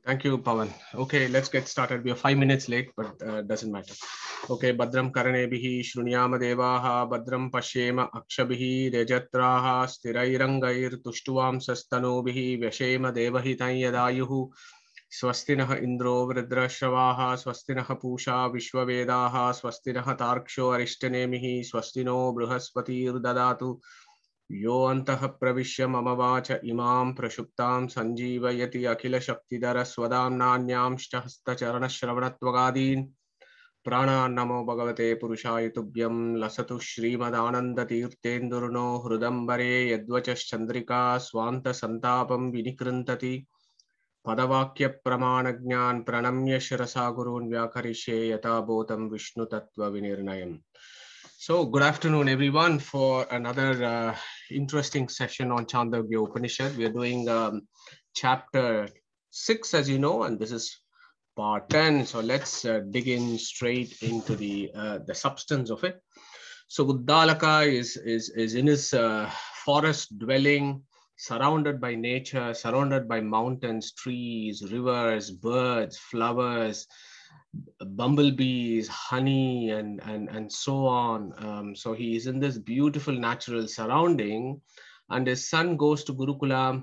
Thank you, Pawan. Okay, let's get started. We are 5 minutes late, but doesn't matter. Okay, Badram Karanebihi Shrunyama Devaha Badram Pashema Akshabihi Rejatraha Sthirairangair Tushtuam Sastanobihi Vyashema Devahitan Yadayuhu Swastinaha Indro Vridrashavaha Swastinaha Pusha Vishwavedaha Swastinaha Tarksho Arishtanemihi Swastino Bruhaspati Dadatu यो अन्तः प्रविश्य मम watch इमां प्रशुप्तां सञ्जीवयति अखिलशक्तिधर स्वदाम्नान्यांश्च हस्तचरणश्रवणत्वगादीन् प्राणान् नमो भगवते पुरुषाय तुभ्यं लसतु श्रीमदानन्दतीर्थेन्दुर्नो हृदम्बरे यद्वचश्चन्द्रिका स्वान्तसन्तापं विनिकृन्तति पदवाक्यप्रमाणज्ञान् प्रणम्य शिरसा गुरून् व्याकरिष्ये यथा भूतं विष्णुतत्त्वविनिर्णयम्. So, good afternoon, everyone, for another interesting session on Chandogya Upanishad. We are doing chapter 6, as you know, and this is part 10. So, let's dig in straight into the substance of it. So, Uddalaka is in his forest dwelling, surrounded by nature, surrounded by mountains, trees, rivers, birds, flowers, bumblebees, honey, and so on. So he is in this beautiful natural surrounding, and his son goes to Gurukula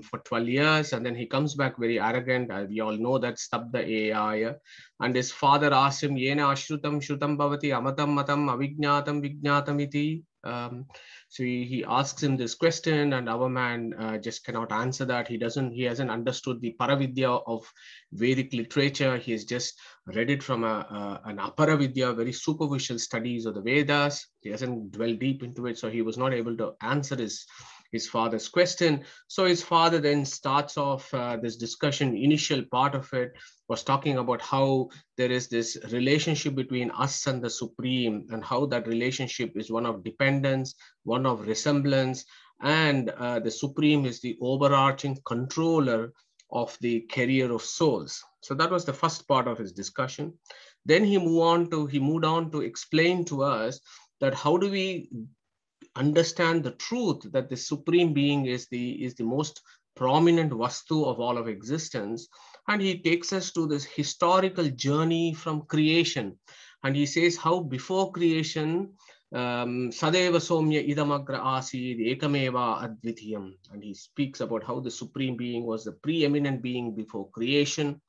for 12 years, and then he comes back very arrogant. We all know that Stabda AI. And his father asks him, Yena ashrutam shrutam bhavati amatam matam avijnatam vijnatam iti. So he asks him this question, and our man just cannot answer that. He hasn't understood the Paravidya of Vedic literature. He has just read it from an Aparavidya, very superficial studies of the Vedas. He hasn't dwelled deep into it, so he was not able to answer his father's question. So his father then starts off this discussion. Initial part of it was talking about how there is this relationship between us and the Supreme, and how that relationship is one of dependence, one of resemblance, and the Supreme is the overarching controller of the career of souls. So that was the first part of his discussion. Then he moved on to explain to us that how do we understand the truth that the Supreme Being is the most prominent vastu of all of existence. And he takes us to this historical journey from creation. And he says how before creation, Sadeva Somya Idamagra Asid Ekameva Advitiyam. And he speaks about how the Supreme Being was the preeminent being before creation,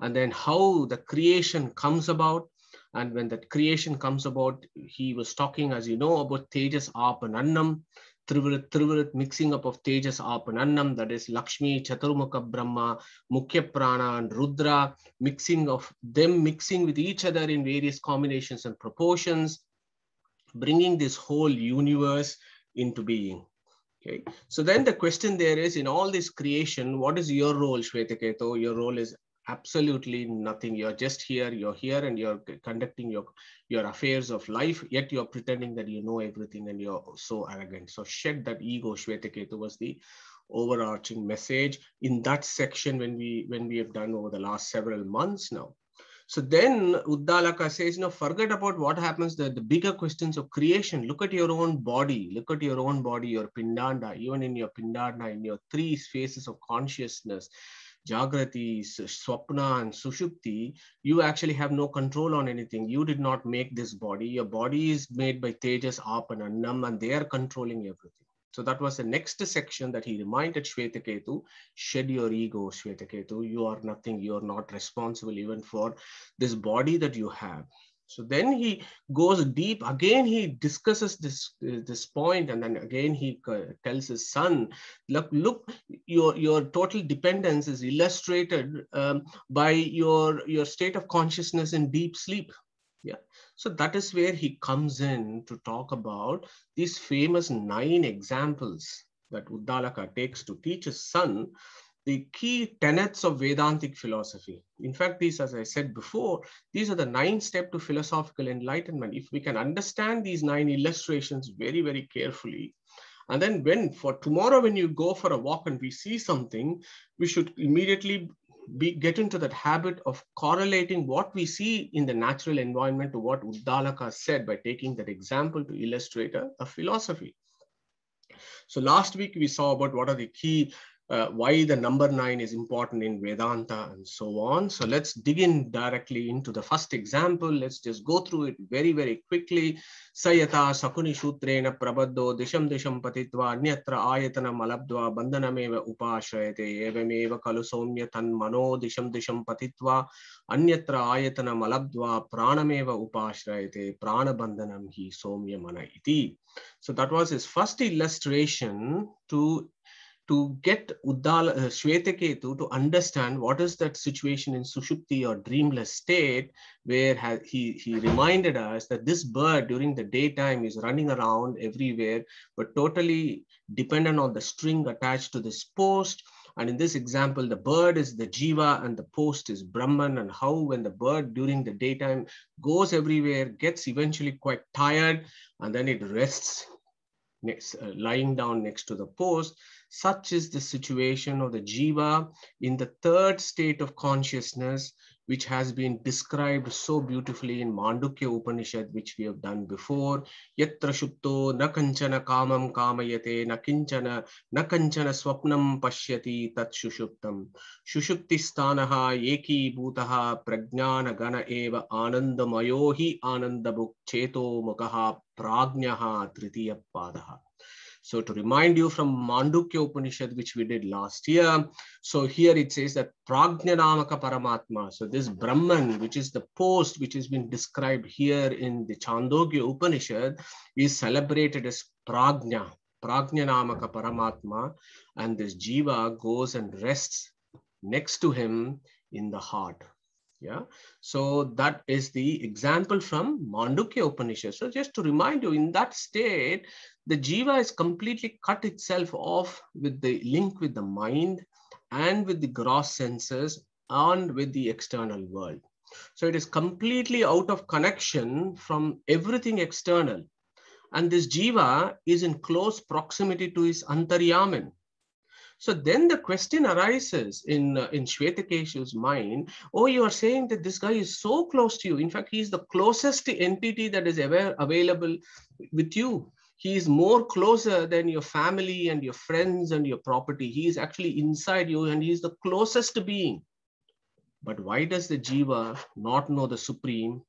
and then how the creation comes about. And when that creation comes about, he was talking, as you know, about Tejas Apanannam, Trivirat mixing up of Tejas Apanannam, that is Lakshmi, Chaturmukha Brahma, Mukhya Prana, and Rudra, mixing with each other in various combinations and proportions, bringing this whole universe into being. Okay. So then the question there is, in all this creation, what is your role, Shvetaketu? Your role is absolutely nothing. You're just here, and you're conducting your affairs of life, yet you're pretending that you know everything and you're so arrogant. So shed that ego, Shvetaketu, was the overarching message in that section when we have done over the last several months now. So then Uddalaka says, forget about what happens, the bigger questions of creation. Look at your own body. Look at your own body, your Pindanda. Even in your Pindanda, in your three phases of consciousness, Jagrati, Swapna, and Sushupti, you actually have no control on anything. You did not make this body. Your body is made by Tejas, Ap, and Annam, and they are controlling everything. So that was the next section that he reminded Shvetaketu, shed your ego, Shvetaketu. You are nothing. You are not responsible even for this body that you have. So then he goes deep. Again, he discusses this point, and then again he tells his son, look, your total dependence is illustrated by your state of consciousness in deep sleep. Yeah. So that is where he comes in to talk about these famous 9 examples that Uddalaka takes to teach his son the key tenets of Vedantic philosophy. In fact, these, as I said before, these are the 9 steps to philosophical enlightenment. If we can understand these 9 illustrations very, very carefully, and then for tomorrow, when you go for a walk and we see something, we should immediately get into that habit of correlating what we see in the natural environment to what Uddalaka said by taking that example to illustrate a philosophy. So last week we saw about what are the key why the number 9 is important in Vedanta and so on. So let's dig in directly into the first example. Let's just go through it very, very quickly. Sayata Sakuni Shutrena Prabaddo Disham Disham Patitva Anyatra Ayatana Malabdva Bandhanameva Upashrayate Evameva Kalusomya Tan Mano Disham Disham Patitva Anyatra Ayatana Malabdva Pranameva Upashrayate Prana Bandhanam Hi Somya Mana Iti. So that was his first illustration to get Shvetaketu to understand what is that situation in Sushupti or dreamless state, where he reminded us that this bird during the daytime is running around everywhere, but totally dependent on the string attached to this post. And in this example, the bird is the Jiva and the post is Brahman, and how when the bird during the daytime goes everywhere, gets eventually quite tired, and then it rests lying down next to the post. Such is the situation of the Jiva in the third state of consciousness, which has been described so beautifully in Mandukya Upanishad, which we have done before. Yatra shupto na kanchana kamam kamayate na kinchana swapnam pashyati tat shushuptam. Shushupti stanaha eki bhutaha prajnana gana eva anandamayo hi anandabuk cheto mukaha prajnaha tritiya padaha. So to remind you from Mandukya Upanishad, which we did last year, so here it says that Prajnanamaka Paramatma. So this Brahman, which is the post, which has been described here in the Chandogya Upanishad, is celebrated as Prajna, Prajnanamaka Paramatma, and this Jiva goes and rests next to him in the heart. Yeah, so that is the example from Mandukya Upanishad. So just to remind you, in that state, the Jiva is completely cut itself off with the link with the mind and with the gross senses and with the external world. So it is completely out of connection from everything external. And this Jiva is in close proximity to his Antaryaman. So then the question arises in Shvetakeshu's mind, oh, you are saying that this guy is so close to you. In fact, he is the closest entity that is ever available with you. He is more closer than your family and your friends and your property. He is actually inside you and he is the closest being. But why does the Jiva not know the Supreme,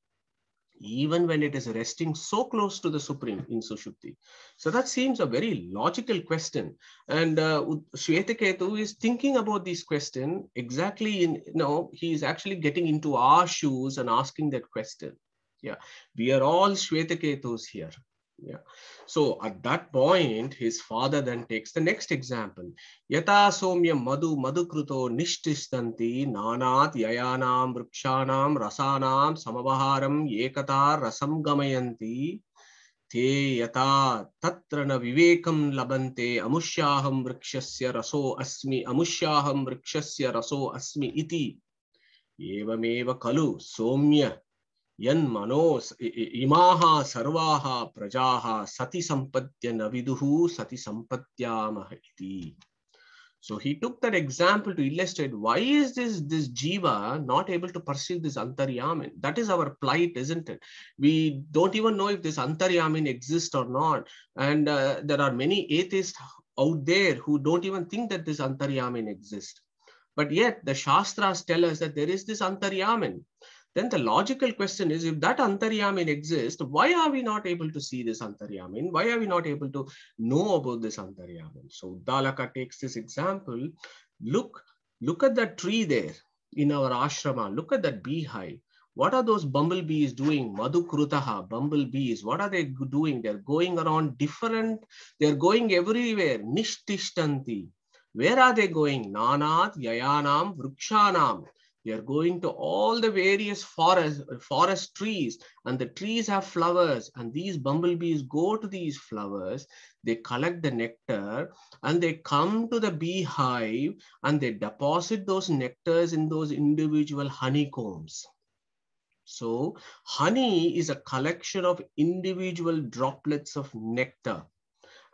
even when it is resting so close to the Supreme in Sushupti? So that seems a very logical question. And Shvetaketu is thinking about this question exactly in, he is actually getting into our shoes and asking that question. Yeah, we are all Shvetaketus here. Yeah. So at that point, his father then takes the next example. Yata somya madhukruto nishtistanti nanat yayanam vrikshanam rasanam samavaharam yekata rasam gamayanti te yata tatra na vivekam labante amushaham vrikshasya raso asmi iti evameva kalu somya yan manos imaha sarvaha prajaha sati sampadya naviduhu sati sampadyamaha iti. So he took that example to illustrate why is this Jiva not able to perceive this Antaryamin. That is our plight, isn't it? We don't even know if this Antaryamin exists or not. And there are many atheists out there who don't even think that this Antaryamin exists. But yet the Shastras tell us that there is this Antaryamin. Then the logical question is, if that Antaryamin exists, why are we not able to see this Antaryamin? Why are we not able to know about this Antaryamin? So Uddalaka takes this example. Look at that tree there in our ashrama. Look at that beehive. What are those bumblebees doing? Madhukrutaha, bumblebees. What are they doing? They're going around different. They're going everywhere. Nishtishtanti. Where are they going? Nanat, Yayanam, Vrikshanam. They are going to all the various forest trees, and the trees have flowers, and these bumblebees go to these flowers, they collect the nectar, and they come to the beehive, and they deposit those nectars in those individual honeycombs. So honey is a collection of individual droplets of nectar,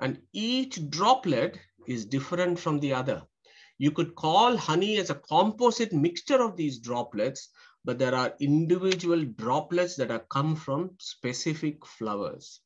and each droplet is different from the other. You could call honey as a composite mixture of these droplets, but there are individual droplets that are come from specific flowers.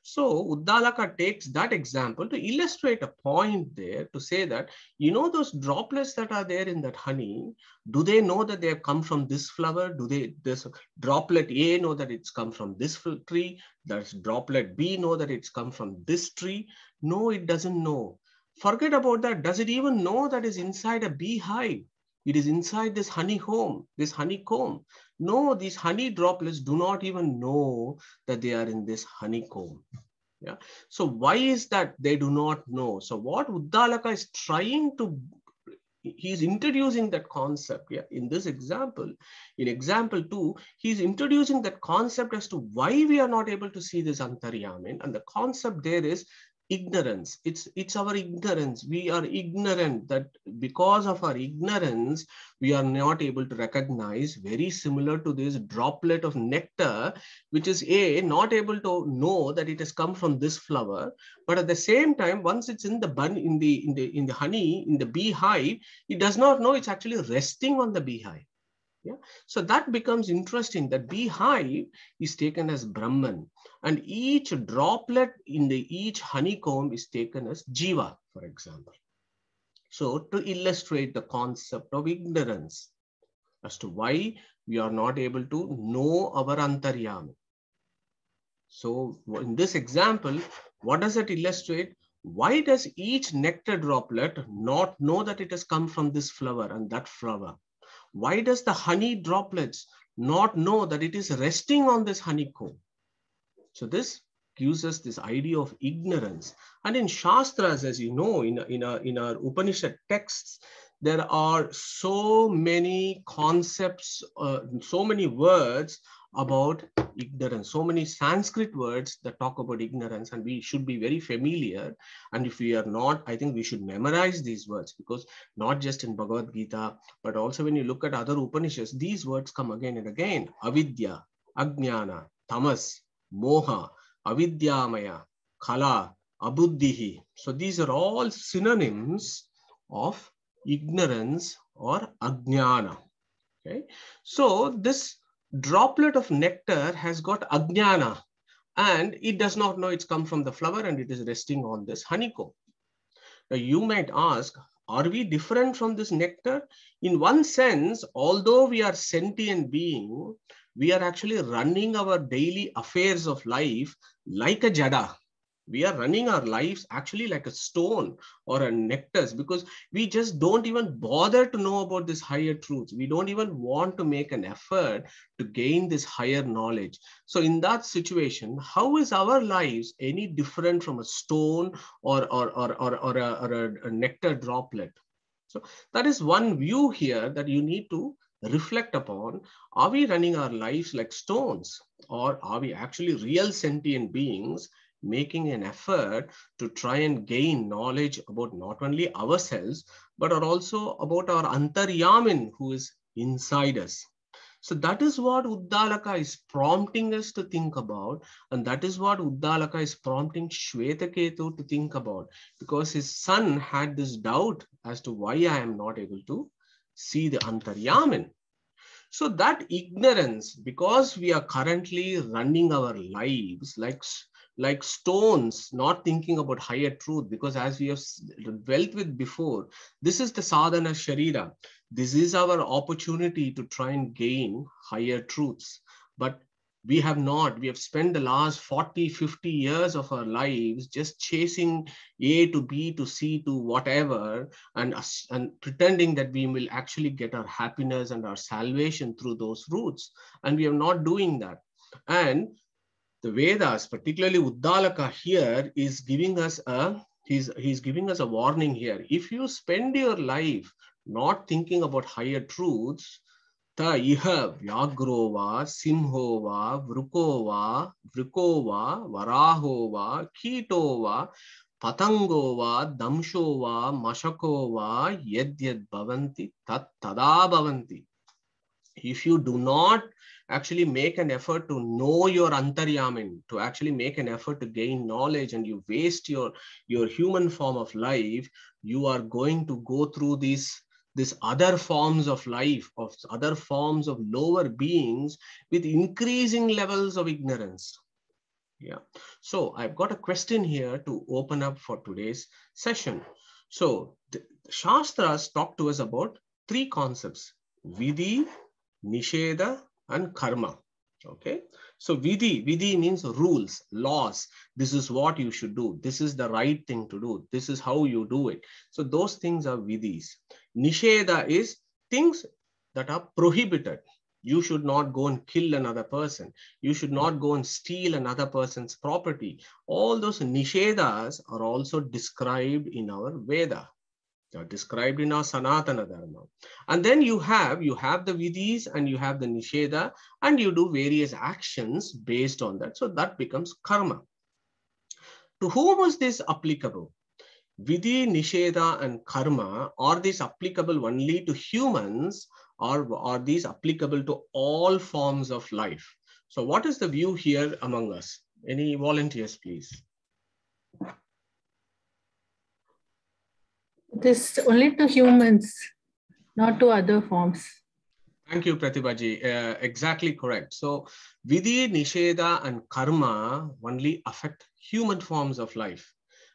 So Uddalaka takes that example to illustrate a point there to say that, those droplets that are there in that honey, do they know that they have come from this flower? Do this droplet A know that it's come from this tree? Does droplet B know that it's come from this tree? No, it doesn't know. Forget about that. Does it even know that is inside a beehive? It is inside this honeycomb, this honeycomb. No, these honey droplets do not even know that they are in this honeycomb. Yeah. So why is that they do not know? So what Uddalaka is trying to, he's introducing that concept. Yeah. In this example, in example 2, he's introducing that concept as to why we are not able to see this Antaryamin. And the concept there is ignorance. It's our ignorance. We are ignorant, that because of our ignorance, we are not able to recognize, very similar to this droplet of nectar, which is not able to know that it has come from this flower, but at the same time, once it's in the bun, in the honey, in the beehive, it does not know it's actually resting on the beehive. Yeah. So that becomes interesting, that beehive is taken as Brahman, and each droplet in each honeycomb is taken as Jiva, for example. So to illustrate the concept of ignorance as to why we are not able to know our Antaryami. So in this example, what does it illustrate? Why does each nectar droplet not know that it has come from this flower and that flower? Why does the honey droplets not know that it is resting on this honeycomb? So this gives us this idea of ignorance. And in Shastras, as you know, in our Upanishad texts, there are so many concepts, so many words about ignorance, so many Sanskrit words that talk about ignorance, and we should be very familiar. And if we are not, I think we should memorize these words, because not just in Bhagavad Gita, but also when you look at other Upanishads, these words come again and again. Avidya, Ajnana, Tamas, Moha, Avidyamaya, Kala, Abuddhihi. So these are all synonyms of ignorance or Ajnana. Okay. So this droplet of nectar has got Ajnana, and it does not know it's come from the flower, and it is resting on this honeycomb. Now you might ask, are we different from this nectar? In one sense, although we are sentient being, we are actually running our daily affairs of life like a jada. We are running our lives actually like a stone or a nectar, because we just don't even bother to know about this higher truths. We don't even want to make an effort to gain this higher knowledge. So in that situation, how is our lives any different from a stone or a nectar droplet? So that is one view here that you need to reflect upon. Are we running our lives like stones, or are we actually real sentient beings making an effort to try and gain knowledge about not only ourselves, but are also about our Antaryamin who is inside us? So that is what Uddalaka is prompting us to think about. And that is what Uddalaka is prompting Shvetaketu to think about, because his son had this doubt as to why I am not able to see the Antaryamin. So that ignorance, because we are currently running our lives like stones, not thinking about higher truth, because as we have dwelt with before, this is the sadhana sharira. This is our opportunity to try and gain higher truths. But we have spent the last 40, 50 years of our lives just chasing A to B to C to whatever, and pretending that we will actually get our happiness and our salvation through those routes. And we are not doing that. And the Vedas, particularly Uddalaka here, is giving us he's giving us a warning here. If you spend your life not thinking about higher truths, ta iha vyagrova, simhova, vrukova, vrikova, varahova, kitova, patangova, damshova, mashakova, yad bhavanti, tat tada bhavanti. If you do not actually make an effort to know your Antaryamin, to actually make an effort to gain knowledge, and you waste your human form of life, you are going to go through these other forms of life, of other forms of lower beings with increasing levels of ignorance. Yeah. So I've got a question here to open up for today's session. So the Shastras talk to us about three concepts: Vidhi, Nisheda, and Karma. Okay. So Vidhi means rules, laws. This is what you should do. This is the right thing to do. This is how you do it. So those things are Vidhis. Nisheda is things that are prohibited. You should not go and kill another person. You should not go and steal another person's property. All those nishedas are also described in our Veda. They are described in our Sanatana Dharma. And then you have the vidhis and you have the nisheda, and you do various actions based on that. So that becomes karma. To whom is this applicable? Vidhi, Nisheda, and Karma, are these applicable only to humans, or are these applicable to all forms of life? So what is the view here among us? Any volunteers, please? It is only to humans, not to other forms. Thank you, Pratibhaji. Exactly correct. So Vidhi, Nisheda, and Karma only affect human forms of life.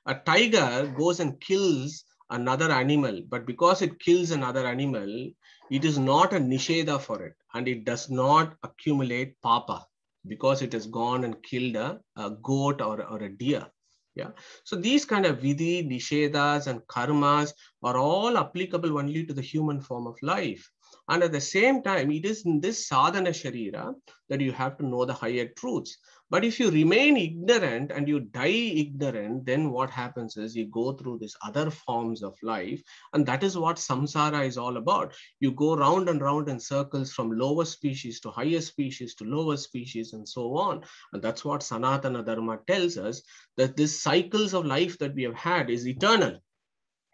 A tiger goes and kills another animal, but because it kills another animal, it is not a Nisheda for it, and it does not accumulate papa because it has gone and killed a goat or a deer. Yeah. So these kind of Vidhi, Nishedas, and Karmas are all applicable only to the human form of life. And at the same time, it is in this sadhana sharira that you have to know the higher truths. But if you remain ignorant and you die ignorant, then what happens is you go through these other forms of life. And that is what samsara is all about. You go round and round in circles from lower species to higher species to lower species and so on. And that's what Sanatana Dharma tells us, that this cycles of life that we have had is eternal.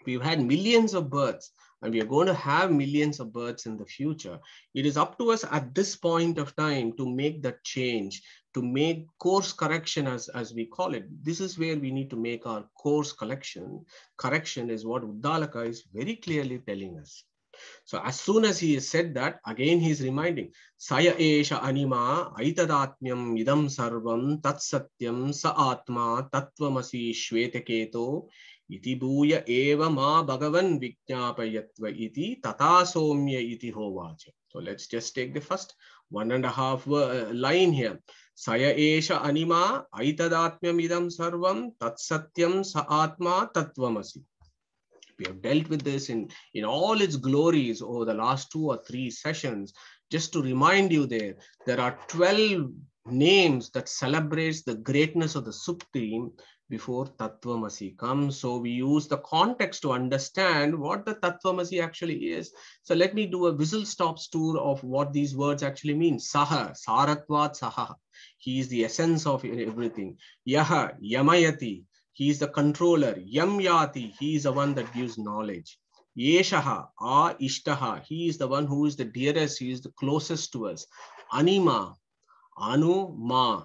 We've had millions of births, and we are going to have millions of births in the future. It is up to us at this point of time to make that change, to make course correction, as we call it. This is where we need to make our course correction. Correction is what Uddalaka is very clearly telling us. So as soon as he has said that, again he is reminding, Saya esha anima aitadatmyam idam sarvam tat satyam sa atma tattvamasi shvetaketo iti bhuya eva ma bhagavan vijñāpayatva iti tata somya iti hovacha. So let's just take the first 1.5 line here. Saya esha anima aitadatmyam idam sarvam tat satyam sa atma tattvamasi. We have dealt with this in all its glories over the last 2 or 3 sessions. Just to remind you, there are 12 names that celebrates the greatness of the Supreme before Tattvamasi comes. So we use the context to understand what the Tattvamasi actually is. So let me do a whistle stops tour of what these words actually mean. Saha, Saratvat Saha. He is the essence of everything. Yaha, Yamayati. He is the controller. Yam yati, he is the one that gives knowledge. Yeshaha, ishtaha, he is the one who is the dearest, he is the closest to us. Anima, anu ma,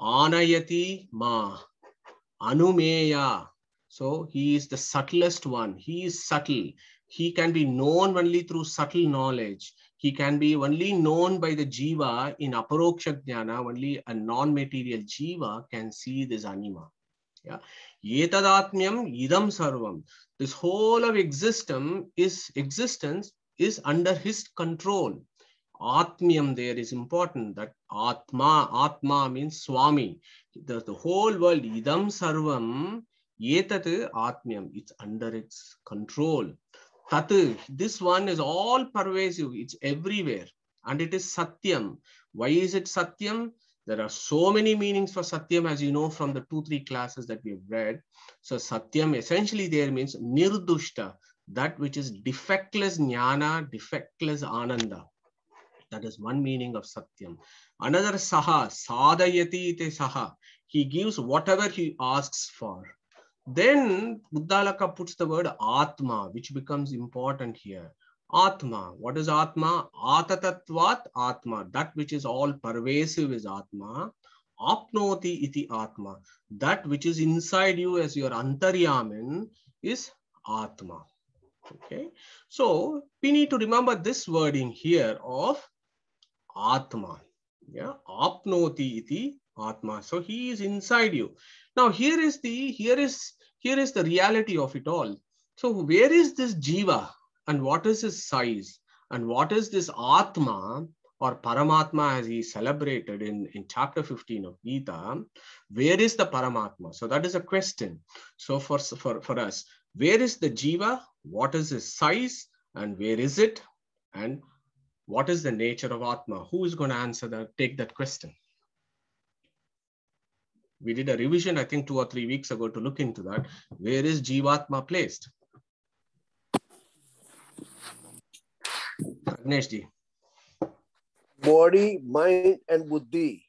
anayati ma, anumeya. So he is the subtlest one. He is subtle. He can be known only through subtle knowledge. He can be only known by the jiva in aparoksha jnana. Only a non-material jiva can see this anima. Yeah. Yetadatmyam idam sarvam. This whole of existence is under his control. Atmyam there is important, that Atma means Swami. The whole world, idam sarvam, yetat atmyam, it's under its control. Tat, this one is all pervasive, it's everywhere. And it is Satyam. Why is it Satyam? There are so many meanings for Satyam, as you know from the 2-3 classes that we've read. So Satyam essentially there means Nirdushta, that which is defectless jnana, defectless ananda. That is one meaning of Satyam. Another Saha, Sadayati ite Saha. He gives whatever he asks for. Then Uddalaka puts the word Atma, which becomes important here. Atma. What is Atma? Atatatvat Atma. That which is all pervasive is Atma. Apnoti iti Atma. That which is inside you as your Antaryamin is Atma. Okay. So we need to remember this wording here of Atma. Yeah. Apnoti iti Atma. So he is inside you. Now here is the reality of it all. So where is this Jiva and what is his size and what is this Atma or Paramatma as he celebrated in chapter 15 of Gita? Where is the Paramatma? So that is a question. So for us, where is the Jiva? What is his size and where is it? And what is the nature of Atma? Who is going to answer that? Take that question. We did a revision, I think 2 or 3 weeks ago to look into that. Where is Jivatma placed? Agneshji. Body, mind, and buddhi.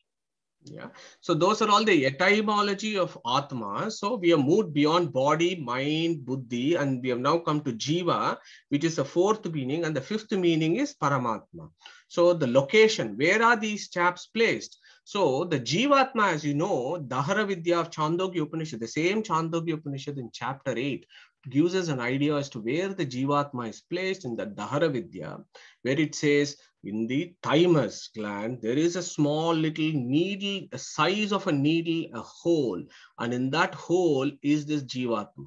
Yeah. So those are all the etymology of Atma. So we have moved beyond body, mind, buddhi, and we have now come to Jiva, which is the fourth meaning, and the fifth meaning is Paramatma. So the location, where are these chaps placed? So the Jivatma, as you know, Dahara Vidya of Chandogya Upanishad, the same Chandogya Upanishad in chapter 8, gives us an idea as to where the Jivatma is placed in the Dahara Vidya, where it says in the thymus gland, there is a small little needle, a size of a needle, a hole, and in that hole is this Jivatma.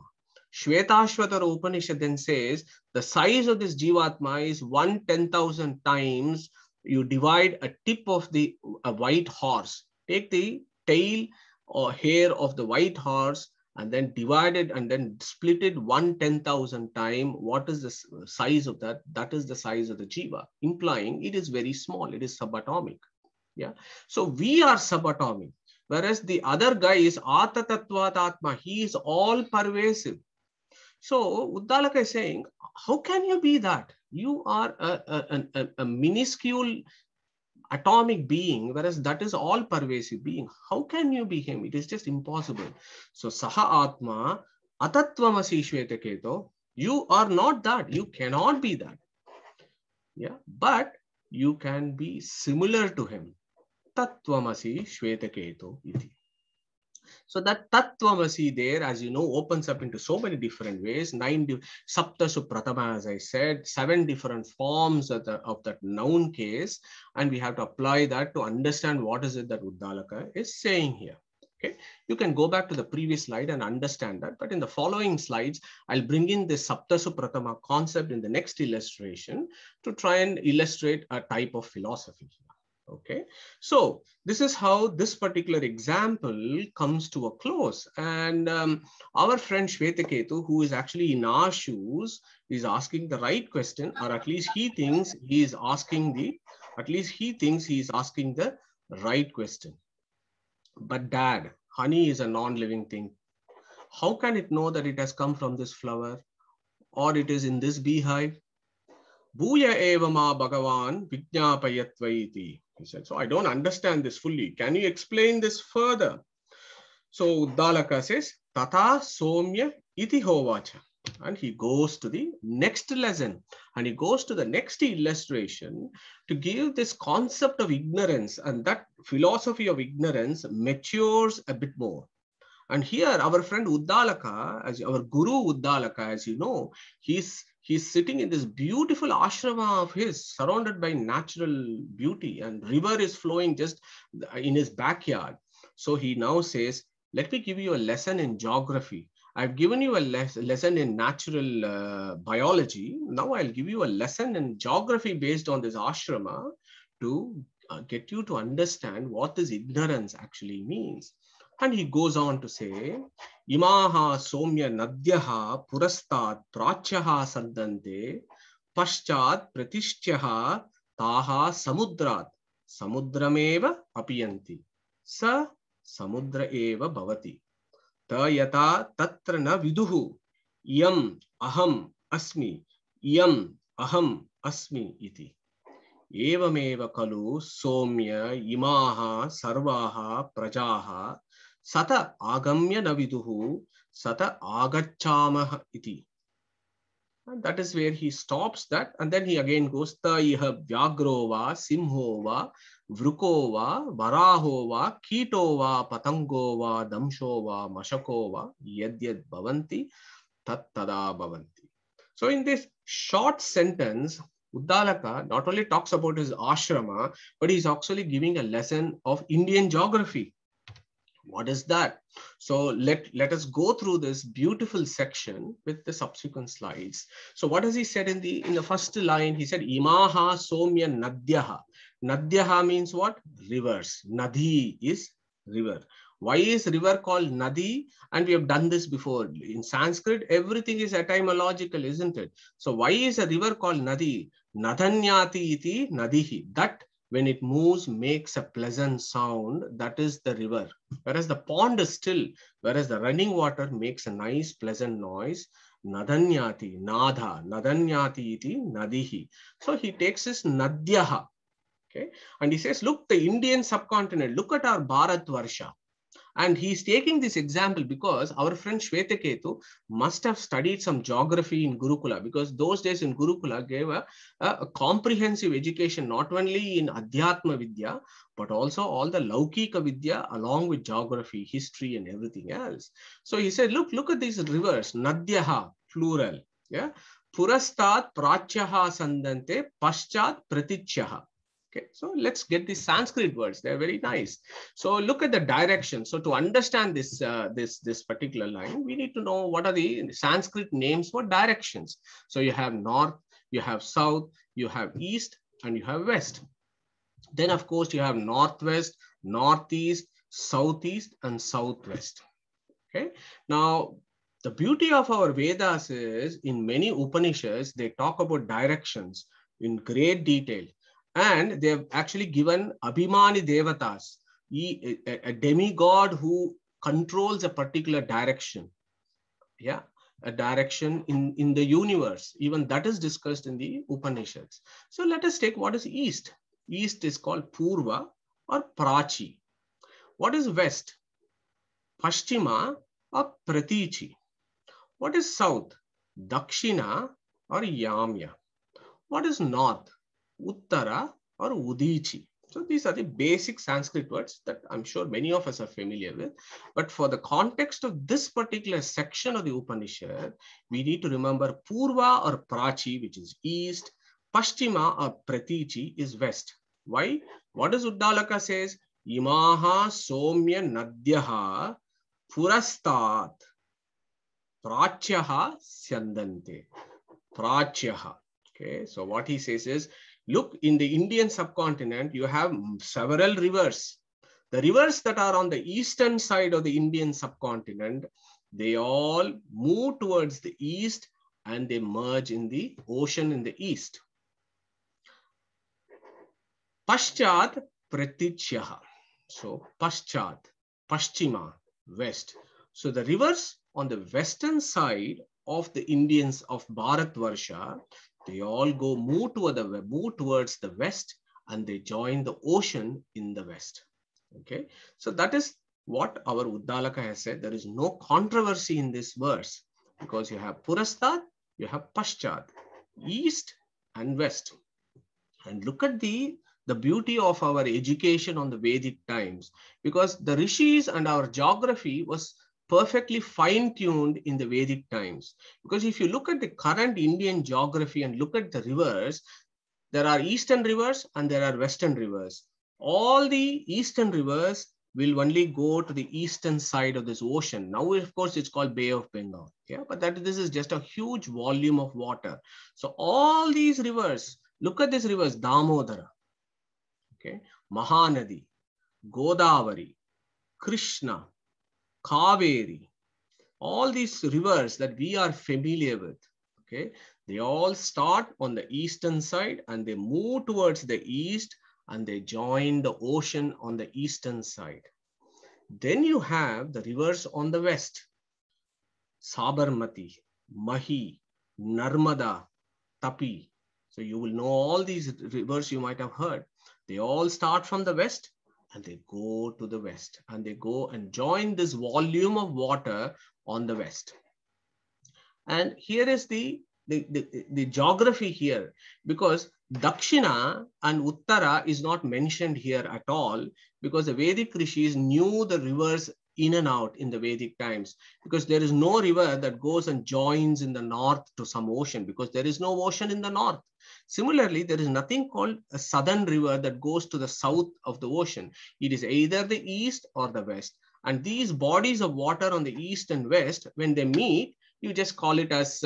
Shvetashvatara Upanishad then says the size of this Jivatma is 1/10,000 times. You divide a tip of a white horse, take the tail or hair of the white horse and then divide it and then split it 1/10,000 time. What is the size of that? That is the size of the Jiva, implying it is very small. It is subatomic. Yeah. So we are subatomic, whereas the other guy is Atatattvat Atma. He is all pervasive. So Uddalaka is saying, how can you be that? You are a minuscule atomic being, whereas that is all pervasive being. How can you be him? It is just impossible. So Saha Atma, Atatvamasi Shvetaketo, you are not that. You cannot be that. Yeah, but you can be similar to him. Tattvamasi Shvetaketo iti. So that Tattvamasi there, as you know, opens up into so many different ways. Sapta Supratama, as I said, 7 different forms of that noun case. And we have to apply that to understand what is it that Uddalaka is saying here. Okay, you can go back to the previous slide and understand that. But in the following slides, I'll bring in the Sapta Supratama concept in the next illustration to try and illustrate a type of philosophy. Okay, so this is how this particular example comes to a close. And our friend Shvetaketu, who is actually in our shoes, is asking the right question, or at least he thinks he is asking the right question. But Dad, honey is a non-living thing. How can it know that it has come from this flower or it is in this beehive? Bhuya eva ma Bhagavan vijñāpayatvaiti. He said, so I don't understand this fully. Can you explain this further? So Uddalaka says, Tata Somya iti hovacha. And he goes to the next lesson and he goes to the next illustration to give this concept of ignorance, and that philosophy of ignorance matures a bit more. And here our friend Uddalaka, as our Guru Uddalaka, as you know, he's sitting in this beautiful ashrama of his, surrounded by natural beauty, and river is flowing just in his backyard. So he now says, let me give you a lesson in geography. I've given you a lesson in natural biology. Now I'll give you a lesson in geography based on this ashrama to get you to understand what this ignorance actually means. And he goes on to say, Imaha somya nadyaha purastat prachyaha sandante paschat pratishthyaha taha samudrat samudrameva apiyanti sa samudra eva bhavati ta yata tatra na viduhu yam aham asmi iti. Evameva kalu somya imaha sarvaha prajaha Sata agamya naviduhu, sata agacchamaha iti. And that is where he stops that. And then he again goes, ta iha vyagrova, simhova, vrukova, varahova, kitova, patangova, damshova, mashakova, yadyad bhavanti, tat tada bhavanti. So in this short sentence, Uddalaka not only talks about his ashrama, but he's actually giving a lesson of Indian geography. What is that? So let us go through this beautiful section with the subsequent slides. So what has he said in the first line? He said, Imaha somya nadyaha. Nadyaha means what? Rivers. Nadi is river. Why is river called Nadi? And we have done this before. In Sanskrit, everything is etymological, isn't it? So why is a river called Nadi? Nadanyati iti nadihi. That when it moves, makes a pleasant sound. That is the river. Whereas the pond is still, whereas the running water makes a nice, pleasant noise. Nadanyati, Nadha, Nadanyati iti nadihi. So he takes his Nadyaha. Okay. And he says, look, the Indian subcontinent, look at our Bharat Varsha. And he's taking this example because our friend Shvetaketu must have studied some geography in Gurukula, because those days in Gurukula gave a comprehensive education, not only in Adhyatma Vidya, but also all the Laukika Vidya along with geography, history and everything else. So he said, look at these rivers, Nadyaha, plural. Yeah. Purastat Prachyaha Sandante Paschat Pratichyaha. Okay, so let's get these Sanskrit words. They're very nice. So look at the direction. So to understand this, this particular line, we need to know what are the Sanskrit names for directions. So you have north, you have south, you have east, and you have west. Then, of course, you have northwest, northeast, southeast, and southwest. Okay. Now, the beauty of our Vedas is in many Upanishads, they talk about directions in great detail. And they have actually given Abhimani Devatas, a demigod who controls a particular direction. Yeah, a direction in the universe. Even that is discussed in the Upanishads. So let us take what is east. East is called Purva or Prachi. What is west? Paschima or Pratichi. What is south? Dakshina or Yamya. What is north? Uttara or Udichi. So these are the basic Sanskrit words that I'm sure many of us are familiar with. But for the context of this particular section of the Upanishad, we need to remember Purva or Prachi, which is east, Paschima or Pratichi is west. Why? What does Uddalaka says? Imaha somya nadyaha purastat prachyaha syandante. Prachyaha. Okay, so what he says is, look, in the Indian subcontinent, you have several rivers. The rivers that are on the eastern side of the Indian subcontinent, they all move towards the east and they merge in the ocean in the east. Paschat Pratichyaha. So Paschat, Paschima, west. So the rivers on the western side of the Indians of Bharat Varsha, they all move towards the west and they join the ocean in the west. Okay, so that is what our Uddalaka has said. There is no controversy in this verse because you have Purastat, you have Paschat, east and west. And look at the beauty of our education on the Vedic times, because the rishis and our geography was perfectly fine-tuned in the Vedic times. Because if you look at the current Indian geography and look at the rivers, there are eastern rivers and there are western rivers. All the eastern rivers will only go to the eastern side of this ocean. Now, of course, it's called Bay of Bengal. Yeah, but this is just a huge volume of water. So all these rivers, look at these rivers, Damodara, okay, Mahanadi, Godavari, Krishna, Kaveri, all these rivers that we are familiar with, okay, they all start on the eastern side and they move towards the east and they join the ocean on the eastern side. Then you have the rivers on the west, Sabarmati, Mahi, Narmada, Tapi. So you will know all these rivers you might have heard. They all start from the west and they go to the west and they go and join this volume of water on the west. And here is the geography here, because Dakshina and Uttara is not mentioned here at all, because the Vedic rishis knew the rivers in and out in the Vedic times, because there is no river that goes and joins in the north to some ocean, because there is no ocean in the north. Similarly, there is nothing called a southern river that goes to the south of the ocean. It is either the east or the west. And these bodies of water on the east and west, when they meet, you just call it as,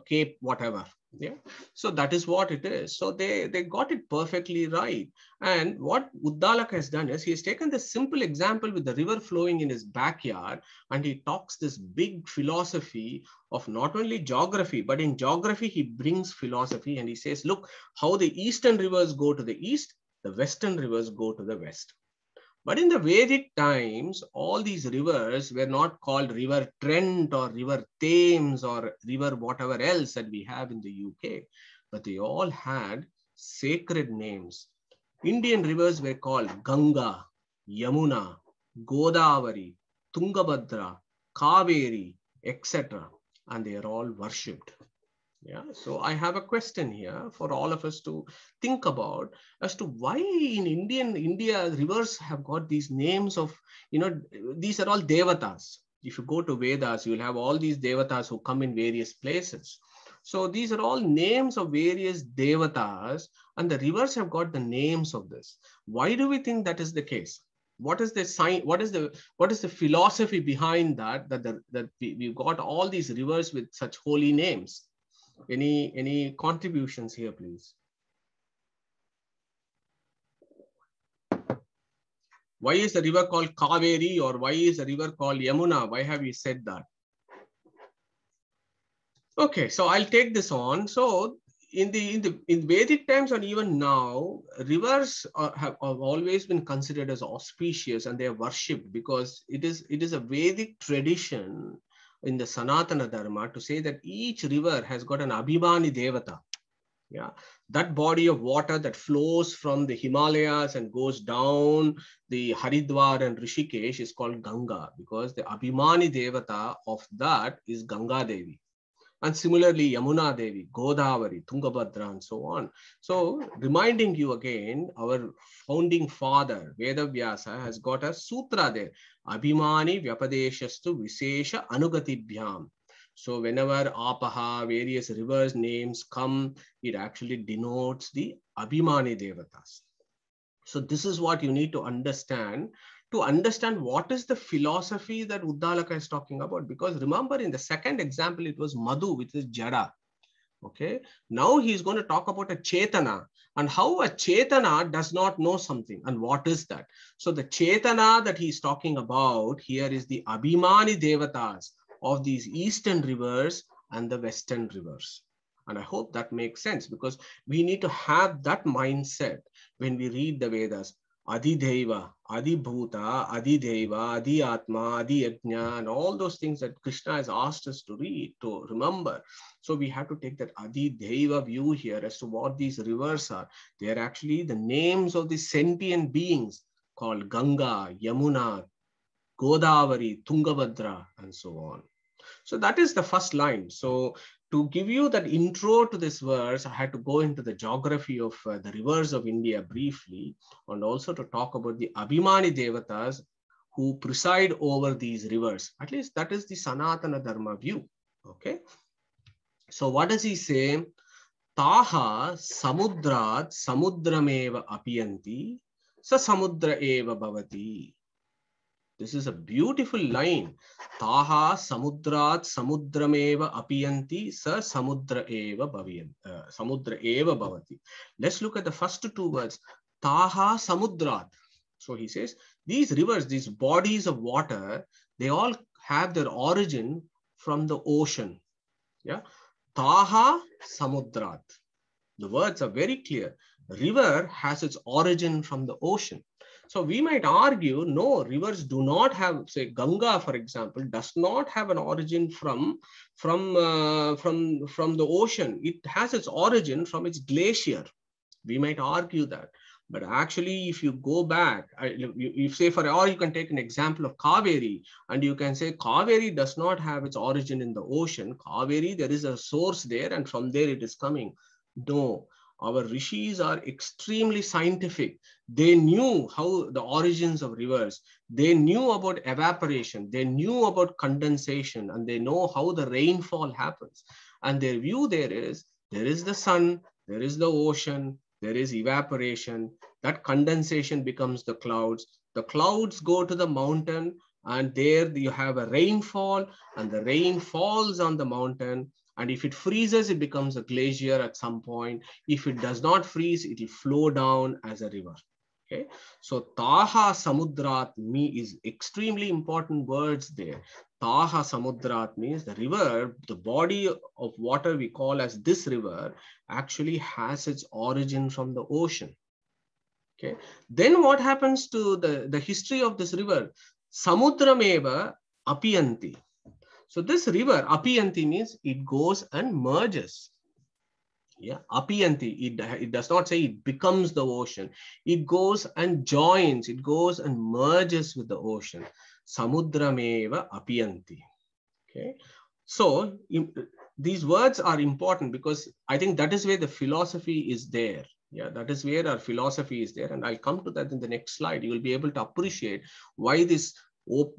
Cape whatever. Yeah. So that is what it is. So they got it perfectly right. And what Uddalaka has done is he has taken this simple example with the river flowing in his backyard, and he talks this big philosophy of not only geography, but in geography, he brings philosophy, and he says, look, how the eastern rivers go to the east, the western rivers go to the west. But in the Vedic times, all these rivers were not called River Trent or River Thames or River whatever else that we have in the UK, but they all had sacred names. Indian rivers were called Ganga, Yamuna, Godavari, Tungabhadra, Kaveri, etc. And they are all worshipped. Yeah, so I have a question here for all of us to think about as to why in India, rivers have got these names of, these are all devatas. If you go to Vedas, you'll have all these devatas who come in various places. So these are all names of various devatas, and the rivers have got the names of this. Why do we think that is the case? What is the sign? What is the philosophy behind that? That we've got all these rivers with such holy names. Any contributions here, please? Why is the river called Kaveri, or why is the river called Yamuna? Why have you said that? Okay, so I'll take this on. So in Vedic times and even now, rivers have always been considered as auspicious, and they are worshipped because it is a Vedic tradition in the Sanatana Dharma to say that each river has got an Abhimani Devata. Yeah, that body of water that flows from the Himalayas and goes down the Haridwar and Rishikesh is called Ganga, because the Abhimani Devata of that is Ganga Devi. And similarly, Yamuna Devi, Godavari, Tungabhadra, and so on. So reminding you again, our founding father, Vedavyasa, has got a sutra there. Abhimani Vyapadeshastu Visesha Anugatibhyam. So whenever Apaha, various rivers names come, it actually denotes the Abhimani Devatas. So this is what you need to understand what is the philosophy that Uddalaka is talking about. Because remember, in the second example, it was Madhu, which is Jada. Okay. Now he's going to talk about a Chetana, and how a Chetana does not know something, and what is that. So the Chetana that he's talking about here is the Abhimani Devatas of these eastern rivers and the western rivers. And I hope that makes sense, because we need to have that mindset when we read the Vedas. Adi Deva, Adi Bhuta, Adi Deva, Adi Atma, Adi Yajna, and all those things that Krishna has asked us to read, to remember. So we have to take that Adi Deva view here as to what these rivers are. They are actually the names of the sentient beings called Ganga, Yamuna, Godavari, Tungabhadra, and so on. So that is the first line. So to give you that intro to this verse, I had to go into the geography of the rivers of India briefly, and also to talk about the Abhimani Devatas who preside over these rivers. At least that is the Sanatana Dharma view. Okay. So what does he say? Taha samudrat samudrameva apiyanti sa samudra eva bhavati. This is a beautiful line. Taha samudrat samudrameva apiyanti sa samudra eva bhavati. Let's look at the first two words. Taha samudrat. So he says, these rivers, these bodies of water, they all have their origin from the ocean. Yeah. Taha samudrat. The words are very clear. River has its origin from the ocean. So we might argue, no, rivers do not have, say, Ganga, for example, does not have an origin from the ocean. It has its origin from its glacier. We might argue that. But actually, if you go back, you say or you can take an example of Kaveri, and you can say Kaveri does not have its origin in the ocean. Kaveri, there is a source there, and from there it is coming. No. Our rishis are extremely scientific. They knew how the origins of rivers. They knew about evaporation. They knew about condensation, and they know how the rainfall happens. And their view there is the sun, there is the ocean, there is evaporation. That condensation becomes the clouds. The clouds go to the mountain, And there you have a rainfall, and the rain falls on the mountain. And if it freezes, it becomes a glacier at some point. If it does not freeze, it will flow down as a river. Okay, so Taha Samudrat is extremely important words there. Taha Samudrat means the river, the body of water we call as this river, actually has its origin from the ocean. Okay, then what happens to the history of this river? Samudrameva apiyanti. So this river, apiyanti, means it goes and merges. Yeah, apiyanti, it does not say it becomes the ocean. It goes and joins, it goes and merges with the ocean. Samudrameva apiyanti. Okay, so these words are important because I think that is where the philosophy is there. Yeah, that is where our philosophy is there. And I'll come to that in the next slide. You will be able to appreciate why this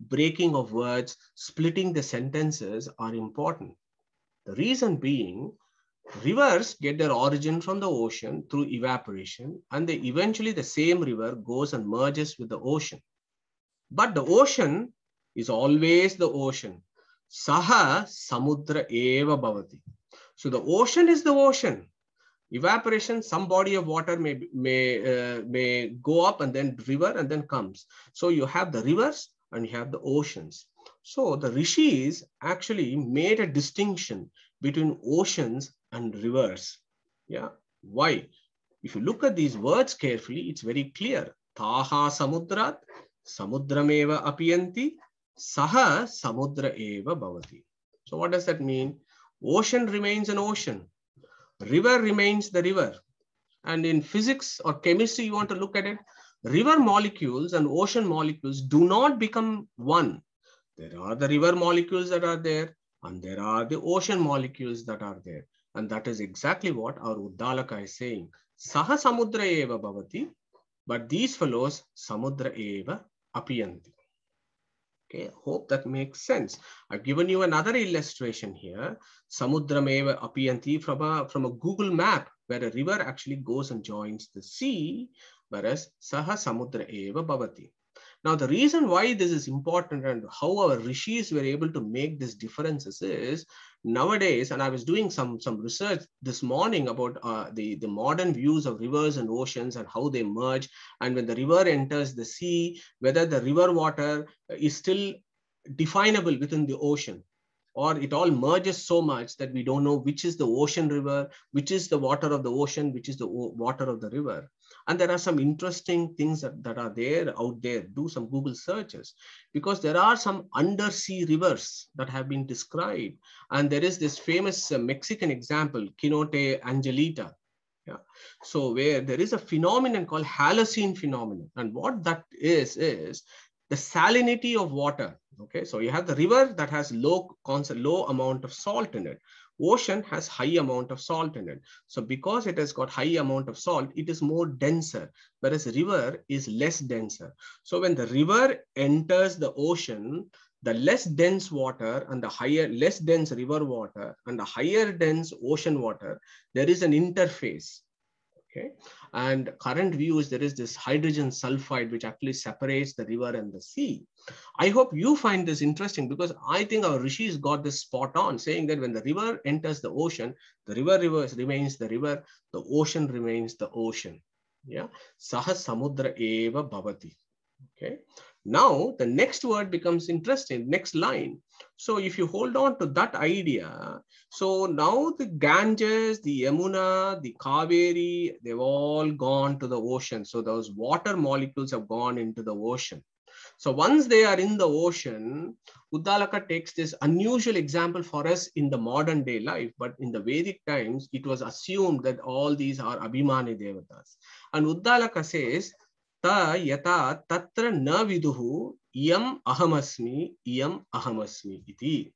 breaking of words, splitting the sentences are important. The reason being, rivers get their origin from the ocean through evaporation, and eventually the same river goes and merges with the ocean. But the ocean is always the ocean. Saha samudra eva bhavati. So the ocean is the ocean. Evaporation, some body of water may go up and then river and then comes. So you have the rivers and you have the oceans. So the rishis actually made a distinction between oceans and rivers. Yeah. Why? If you look at these words carefully, it's very clear. Taha samudrat, samudrameva apiyanti, saha samudra eva bhavati. So what does that mean? Ocean remains an ocean. River remains the river. And in physics or chemistry, you want to look at it, river molecules and ocean molecules do not become one. There are the river molecules that are there, and there are the ocean molecules that are there. And that is exactly what our Uddalaka is saying. Saha samudra eva bhavati, but these fellows samudra eva apiyanti. Okay, hope that makes sense. I've given you another illustration here. Samudrameva apiyanti from a Google map, where a river actually goes and joins the sea, whereas Saha samudra eva bhavati. Now, the reason why this is important and how our rishis were able to make these differences is nowadays, and I was doing some research this morning about the modern views of rivers and oceans and how they merge. And when the river enters the sea, whether the river water is still definable within the ocean, or it all merges so much that we don't know which is the ocean river, which is the water of the ocean, which is the water of the river. And there are some interesting things that are there out there. Do some Google searches, because there are some undersea rivers that have been described. And there is this famous Mexican example, Quinote Angelita. Yeah. So where there is a phenomenon called Holocene phenomenon. And what that is the salinity of water. Okay, so you have the river that has low amount of salt in it. Ocean has high amount of salt in it. So because it has got high amount of salt, it is more denser, whereas river is less denser. So when the river enters the ocean, the less dense water and the less dense river water and the higher dense ocean water, there is an interface. Okay, and current view is there is this hydrogen sulfide which actually separates the river and the sea. I hope you find this interesting, because I think our rishis got this spot on, saying that when the river enters the ocean, the river remains the river, the ocean remains the ocean. Yeah, Saha samudra eva bhavati. Okay, now the next word becomes interesting, next line. So if you hold on to that idea, so now the Ganges, the Yamuna, the Kaveri, they've all gone to the ocean. So those water molecules have gone into the ocean. So once they are in the ocean, Uddalaka takes this unusual example for us in the modern day life, but in the Vedic times, it was assumed that all these are Abhimani Devatas. And Uddalaka says, Ta yata tatra na viduhu iyam ahamasmi iti.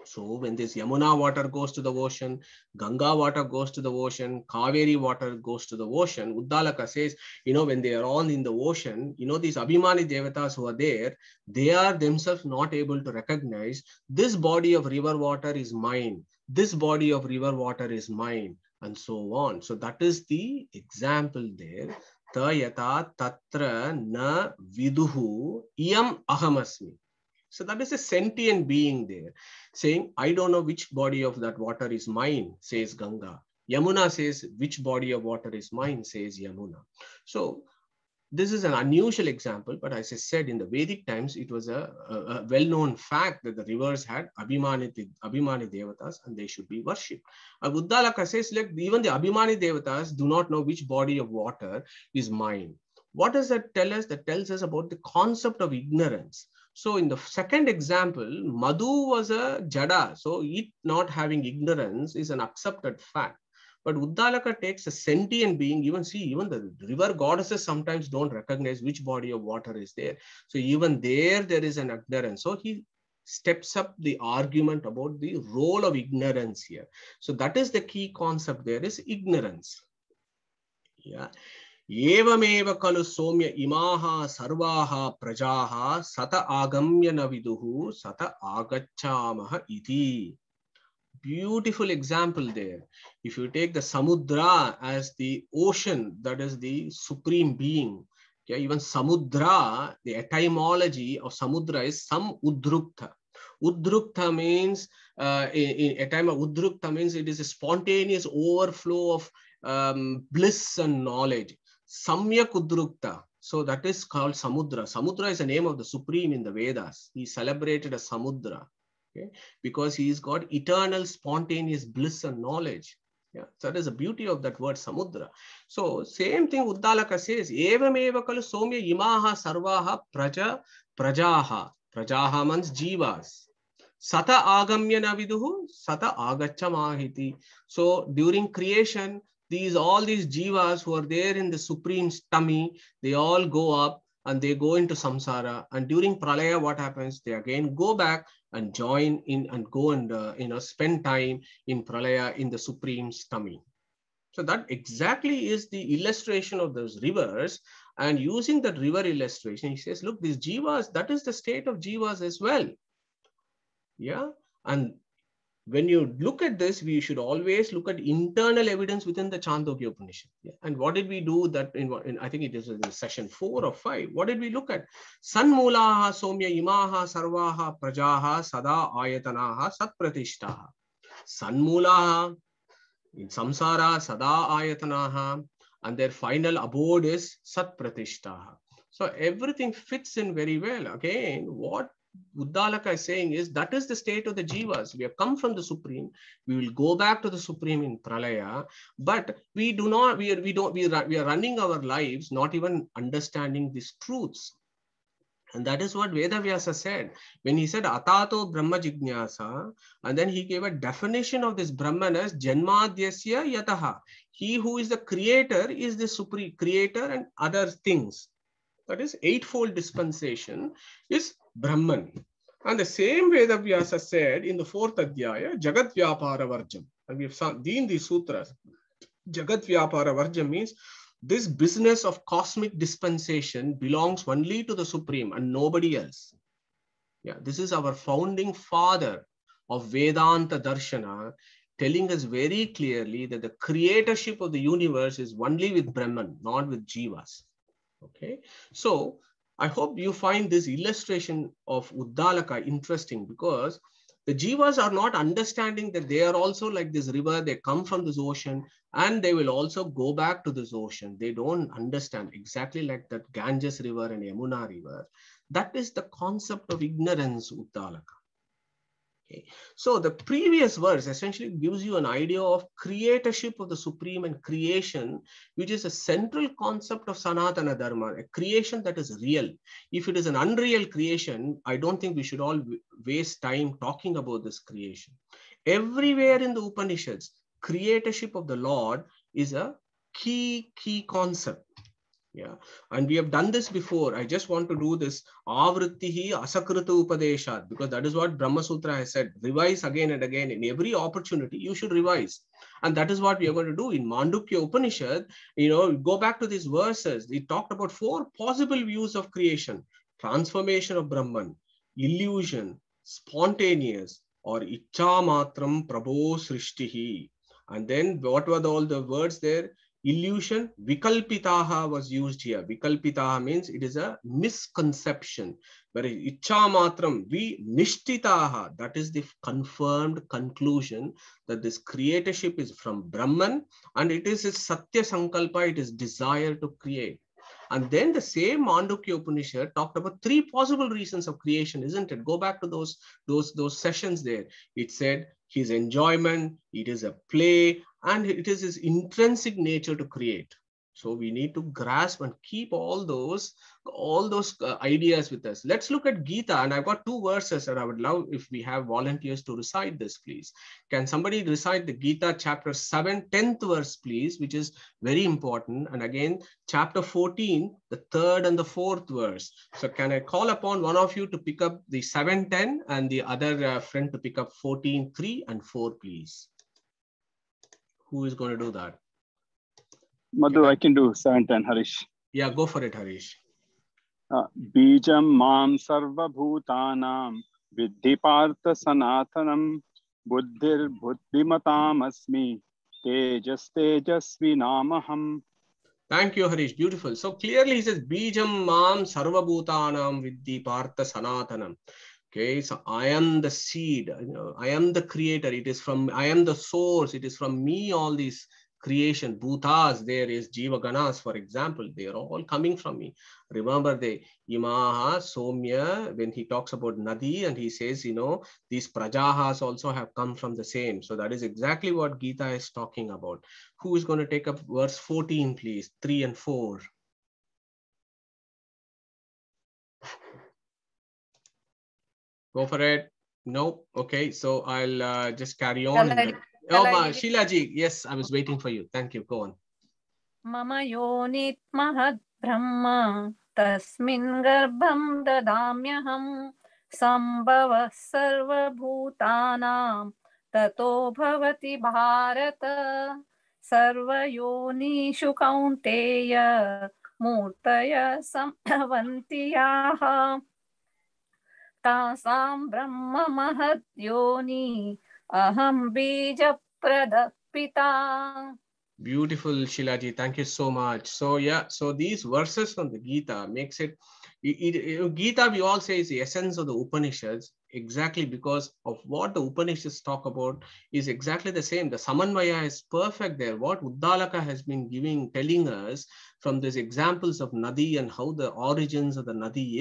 So when this Yamuna water goes to the ocean, Ganga water goes to the ocean, Kaveri water goes to the ocean, Uddalaka says, when they are all in the ocean, these Abhimani Devatas who are there, they are themselves not able to recognize this body of river water is mine, this body of river water is mine, and so on. So that is the example there. Ta yata tatra na viduhu iyam ahamasmi. So that is a sentient being there saying, I don't know which body of that water is mine, says Ganga. Yamuna says, which body of water is mine, says Yamuna. So this is an unusual example, but as I said, in the Vedic times, it was a well-known fact that the rivers had Abhimani Devatas and they should be worshipped. Uddalaka says, like, even the Abhimani Devatas do not know which body of water is mine. What does that tell us? That tells us about the concept of ignorance. So in the second example, Madhu was a Jada. So it not having ignorance is an accepted fact. But Uddalaka takes a sentient being, even the river goddesses sometimes don't recognize which body of water is there. So even there is an ignorance. So he steps up the argument about the role of ignorance here. So that is the key concept there is ignorance. Yeah. Evameva kalu somya imaha sarvaha prajaha sata agamya naviduhu sata agacchamaha iti. Beautiful example there. If you take the Samudra as the ocean, that is the supreme being. Okay, even Samudra, the etymology of Samudra is Sam Udrukta. Udrukta means, in Udrukta means it is a spontaneous overflow of bliss and knowledge. Samyak Udrukta. So that is called Samudra. Samudra is the name of the Supreme in the Vedas. He celebrated as Samudra. Okay, because he's got eternal spontaneous bliss and knowledge. Yeah, so that is the beauty of that word Samudra. So same thing Uddalaka says, Evam eva kalu somya imaha sarvaha prajaha. Prajaha means jivas. Sata agamya naviduhu, sata agachamahiti. So during creation, all these jivas who are there in the Supreme's tummy, they all go up and they go into samsara. And during pralaya, what happens? They again go back and join in and go and spend time in pralaya in the Supreme's tummy. So that exactly is the illustration of those rivers. And using that river illustration, he says, look, these jivas, that is the state of jivas as well. Yeah. And when you look at this, we should always look at internal evidence within the Chandogya Upanishad. Yeah. And what did we do that in I think it is in session 4 or 5. What did we look at? Sanmulaha somya imaha sarvaha prajaha sada ayatanaha satpratishtaha. Sanmulaha in samsara sada ayatanaha, and their final abode is satpratishtaha. So everything fits in very well. Again, what Uddalaka is saying is that is the state of the jivas. We have come from the Supreme. We will go back to the Supreme in pralaya, but we are running our lives not even understanding these truths. And that is what Vedavyasa said when he said Atato Brahma Jijnasa, and then he gave a definition of this Brahman as Janmadhyasya Yataha. He who is the creator is the supreme creator and other things. That is eightfold dispensation is Brahman. And the same Vedavyasa said in the 4th Adhyaya, Jagat Vyapara Varjam. And we have seen these sutras. Jagat Vyapara Varjam means this business of cosmic dispensation belongs only to the Supreme and nobody else. Yeah, this is our founding father of Vedanta Darshana, telling us very clearly that the creatorship of the universe is only with Brahman, not with Jivas. Okay, so I hope you find this illustration of Uddalaka interesting, because the Jivas are not understanding that they are also like this river. They come from this ocean and they will also go back to this ocean. They don't understand, exactly like that Ganges river and Yamuna river. That is the concept of ignorance, Uddalaka. Okay. So the previous verse essentially gives you an idea of creatorship of the Supreme and creation, which is a central concept of Sanatana Dharma, a creation that is real. If it is an unreal creation, I don't think we should all waste time talking about this creation. Everywhere in the Upanishads, creatorship of the Lord is a key concept. Yeah, and we have done this before. I just want to do this Avrittihi Asakrita Upadeshat, because that is what Brahma Sutra has said. Revise again and again. In every opportunity, you should revise. And that is what we are going to do in Mandukya Upanishad. Go back to these verses. We talked about 4 possible views of creation: transformation of Brahman, illusion, spontaneous, or Icha Matram Prabho Srishtihi. And then what were all the words there? illusion. Vikalpitaha was used here. Vikalpitaha means it is a misconception. Whereas Icha Matram, vi Nishtitaha, that is the confirmed conclusion that this creatorship is from Brahman and it is a Satya Sankalpa, it is desire to create. And then the same Mandukya Upanishad talked about three possible reasons of creation, isn't it? Go back to those sessions there. It said his enjoyment, it is a play, and it is his intrinsic nature to create. So we need to grasp and keep all those ideas with us. Let's look at Gita, and I've got two verses, and I would love if we have volunteers to recite this, please. Can somebody recite the Gita chapter 7, 10th verse, please, which is very important. And again, chapter 14, the 3rd and the 4th verse. So can I call upon one of you to pick up the 7, 10 and the other friend to pick up 14, 3 and 4, please? Who is going to do that? Madhu, I can do 7, 10, Harish. Yeah, go for it, Harish. Bijam mam sarva bhutanam viddhi partha sanatanam buddhir buddhimatam asmi tejas tejasvi namaham. Thank you, Harish. Beautiful. So clearly he says, Bijam mam sarva bhutanam viddhi partha sanatanam. Okay, so I am the seed, I am the creator. It is from, I am the source. It is from me, all these creation, bhutas, there is jiva ganas, for example, they are all coming from me. Remember the Imaha, Somya, when he talks about Nadi and he says, these prajahas also have come from the same. So that is exactly what Gita is talking about. Who is going to take up verse 14, please? 3 and 4. Go for it. No. Okay. So I'll just carry on. Sheila ji, yes, I was waiting for you. Thank you. Go on. Mama yonit mahad brahma tasmin garbham dadamyaham sambhava sarva bhutanam tato bhavati bharata sarva yonishu kaunteya murtaya sambhavantiyaha tasam brahma mahad yoni aham bija pradapita. Beautiful, Shilaji. Thank you so much. So yeah, so these verses from the Gita makes it, Gita we all say is the essence of the Upanishads, exactly because of what the Upanishads talk about is exactly the same. The Samanvaya is perfect there. What Uddalaka has been telling us from these examples of Nadi and how the origins of the Nadi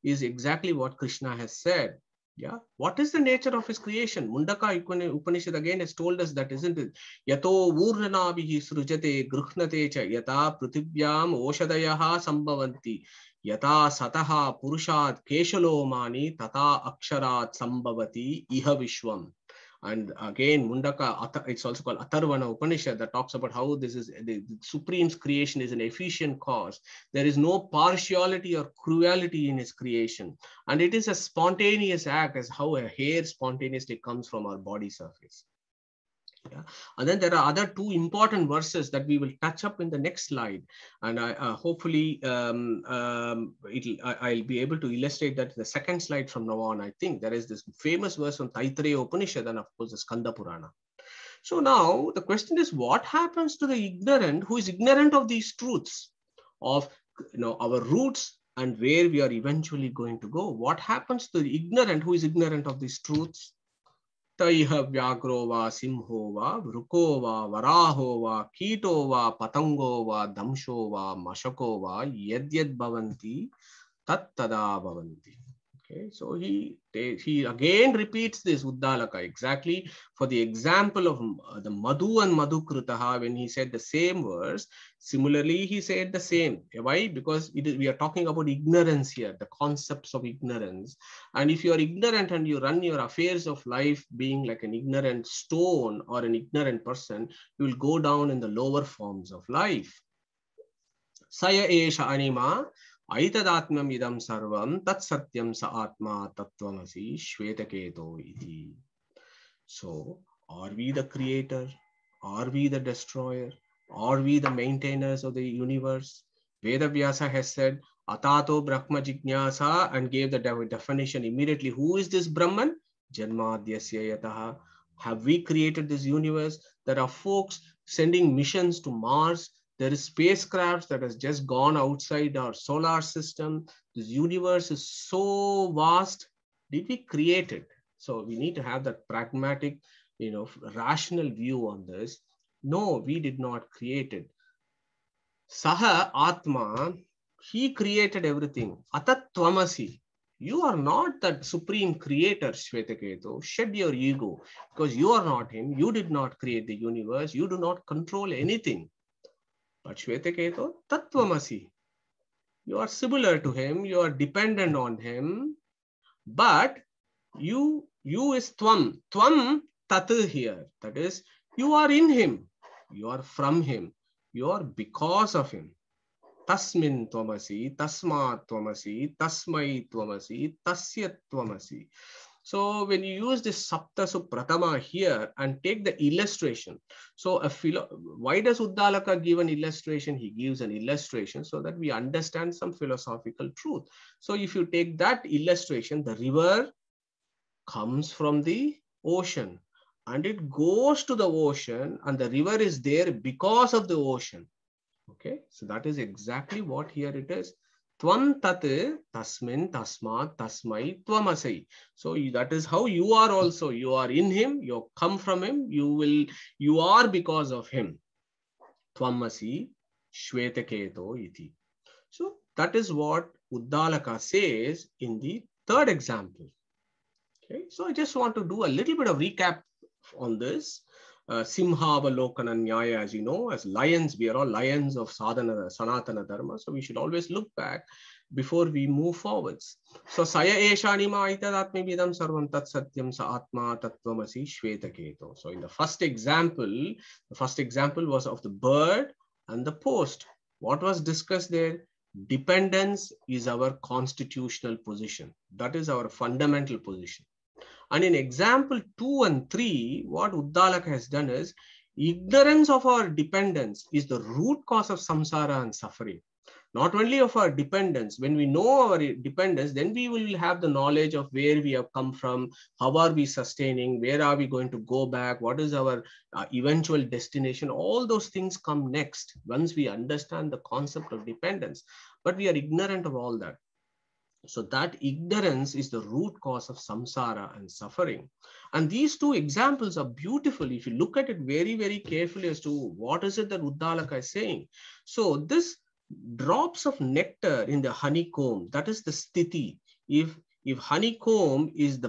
is exactly what Krishna has said. Yeah, what is the nature of his creation? Mundaka Upanishad again has told us that, isn't it? Yato vurnanabihi srujate gruhnate cha yata prithibhyam oshadayaha sambhavanti yata sataha purushat keshalomani tata aksharat sambhavati iha vishwam. And again, Mundaka, it's also called Atharvana Upanishad, that talks about how this is the Supreme's creation is an efficient cause. There is no partiality or cruelty in his creation. And it is a spontaneous act, as how a hair spontaneously comes from our body surface. Yeah. And then there are other two important verses that we will touch up in the next slide. And hopefully I'll be able to illustrate that in the second slide from now on. I think there is this famous verse from Taittiriya Upanishad and of course the Skanda Purana. So now the question is, what happens to the ignorant who is ignorant of these truths of our roots and where we are eventually going to go? What happens to the ignorant who is ignorant of these truths? Taiha vyagro va simho va vruko va varaho va kito va patango va damsho va mashako va yadyad bhavanti tat tada bhavanti. Okay, so he again repeats this Uddalaka exactly for the example of the Madhu and Madhukritaha when he said the same verse. Similarly, he said the same. Why? Because we are talking about ignorance here, the concepts of ignorance. And if you are ignorant and you run your affairs of life being like an ignorant stone or an ignorant person, you will go down in the lower forms of life. Saya esha anima Aitadatmam idam sarvam tat satyam sa atma tattvamasi shvetaketo iti. So, are we the creator? Are we the destroyer? Are we the maintainers of the universe? Vedavyasa has said, Atato Brahma Jijnasa, and gave the definition immediately. Who is this Brahman? Janmadhyasya yataha. Have we created this universe? There are folks sending missions to Mars. There is spacecraft that has just gone outside our solar system. This universe is so vast. Did we create it? So we need to have that pragmatic, rational view on this. No, we did not create it. Saha Atma, he created everything. Atat Tvamasi. You are not that supreme creator, Shvetaketu. Shed your ego, because you are not him. You did not create the universe. You do not control anything. But Shvetaketu, Tattvamasi. You are similar to him. You are dependent on him. But you is Tvam. Tvam Tat here. That is, you are in him. You are from him. You are because of him. Tasmin Tvamasi, Tasmat Tvamasi, Tasmai Tvamasi, Tasya Tvamasi. So when you use this Sapta Supratama here and take the illustration, so why does Uddalaka give an illustration? He gives an illustration so that we understand some philosophical truth. So if you take that illustration, the river comes from the ocean and it goes to the ocean, and the river is there because of the ocean. Okay, so that is exactly what here it is. Tvam tat tasmin tasmat tasmai tvamasai. So that is how you are also. You are in him, you come from him, you are because of him. Tvamasi Shvetaketo iti. So that is what Uddalaka says in the third example. Okay, so I just want to do a little bit of recap on this. Simhavalokana Nyaya, as you know, as lions, we are all lions of sadhana, Sanatana Dharma. So we should always look back before we move forwards. So Saya Eshanima Itadatmibidam Sarvam Tat Satyam Sa Atma Tattvamasi Shvetaketo. So in the first example was of the bird and the post. What was discussed there? Dependence is our constitutional position. That is our fundamental position. And in example 2 and 3, what Uddalaka has done is, ignorance of our dependence is the root cause of samsara and suffering. Not only of our dependence, when we know our dependence, then we will have the knowledge of where we have come from, how are we sustaining, where are we going to go back, what is our eventual destination. All those things come next once we understand the concept of dependence. But we are ignorant of all that. So that ignorance is the root cause of samsara and suffering. And these two examples are beautiful if you look at it very, very carefully as to what is it that Uddalaka is saying. So this drops of nectar in the honeycomb, that is the sthiti. If honeycomb is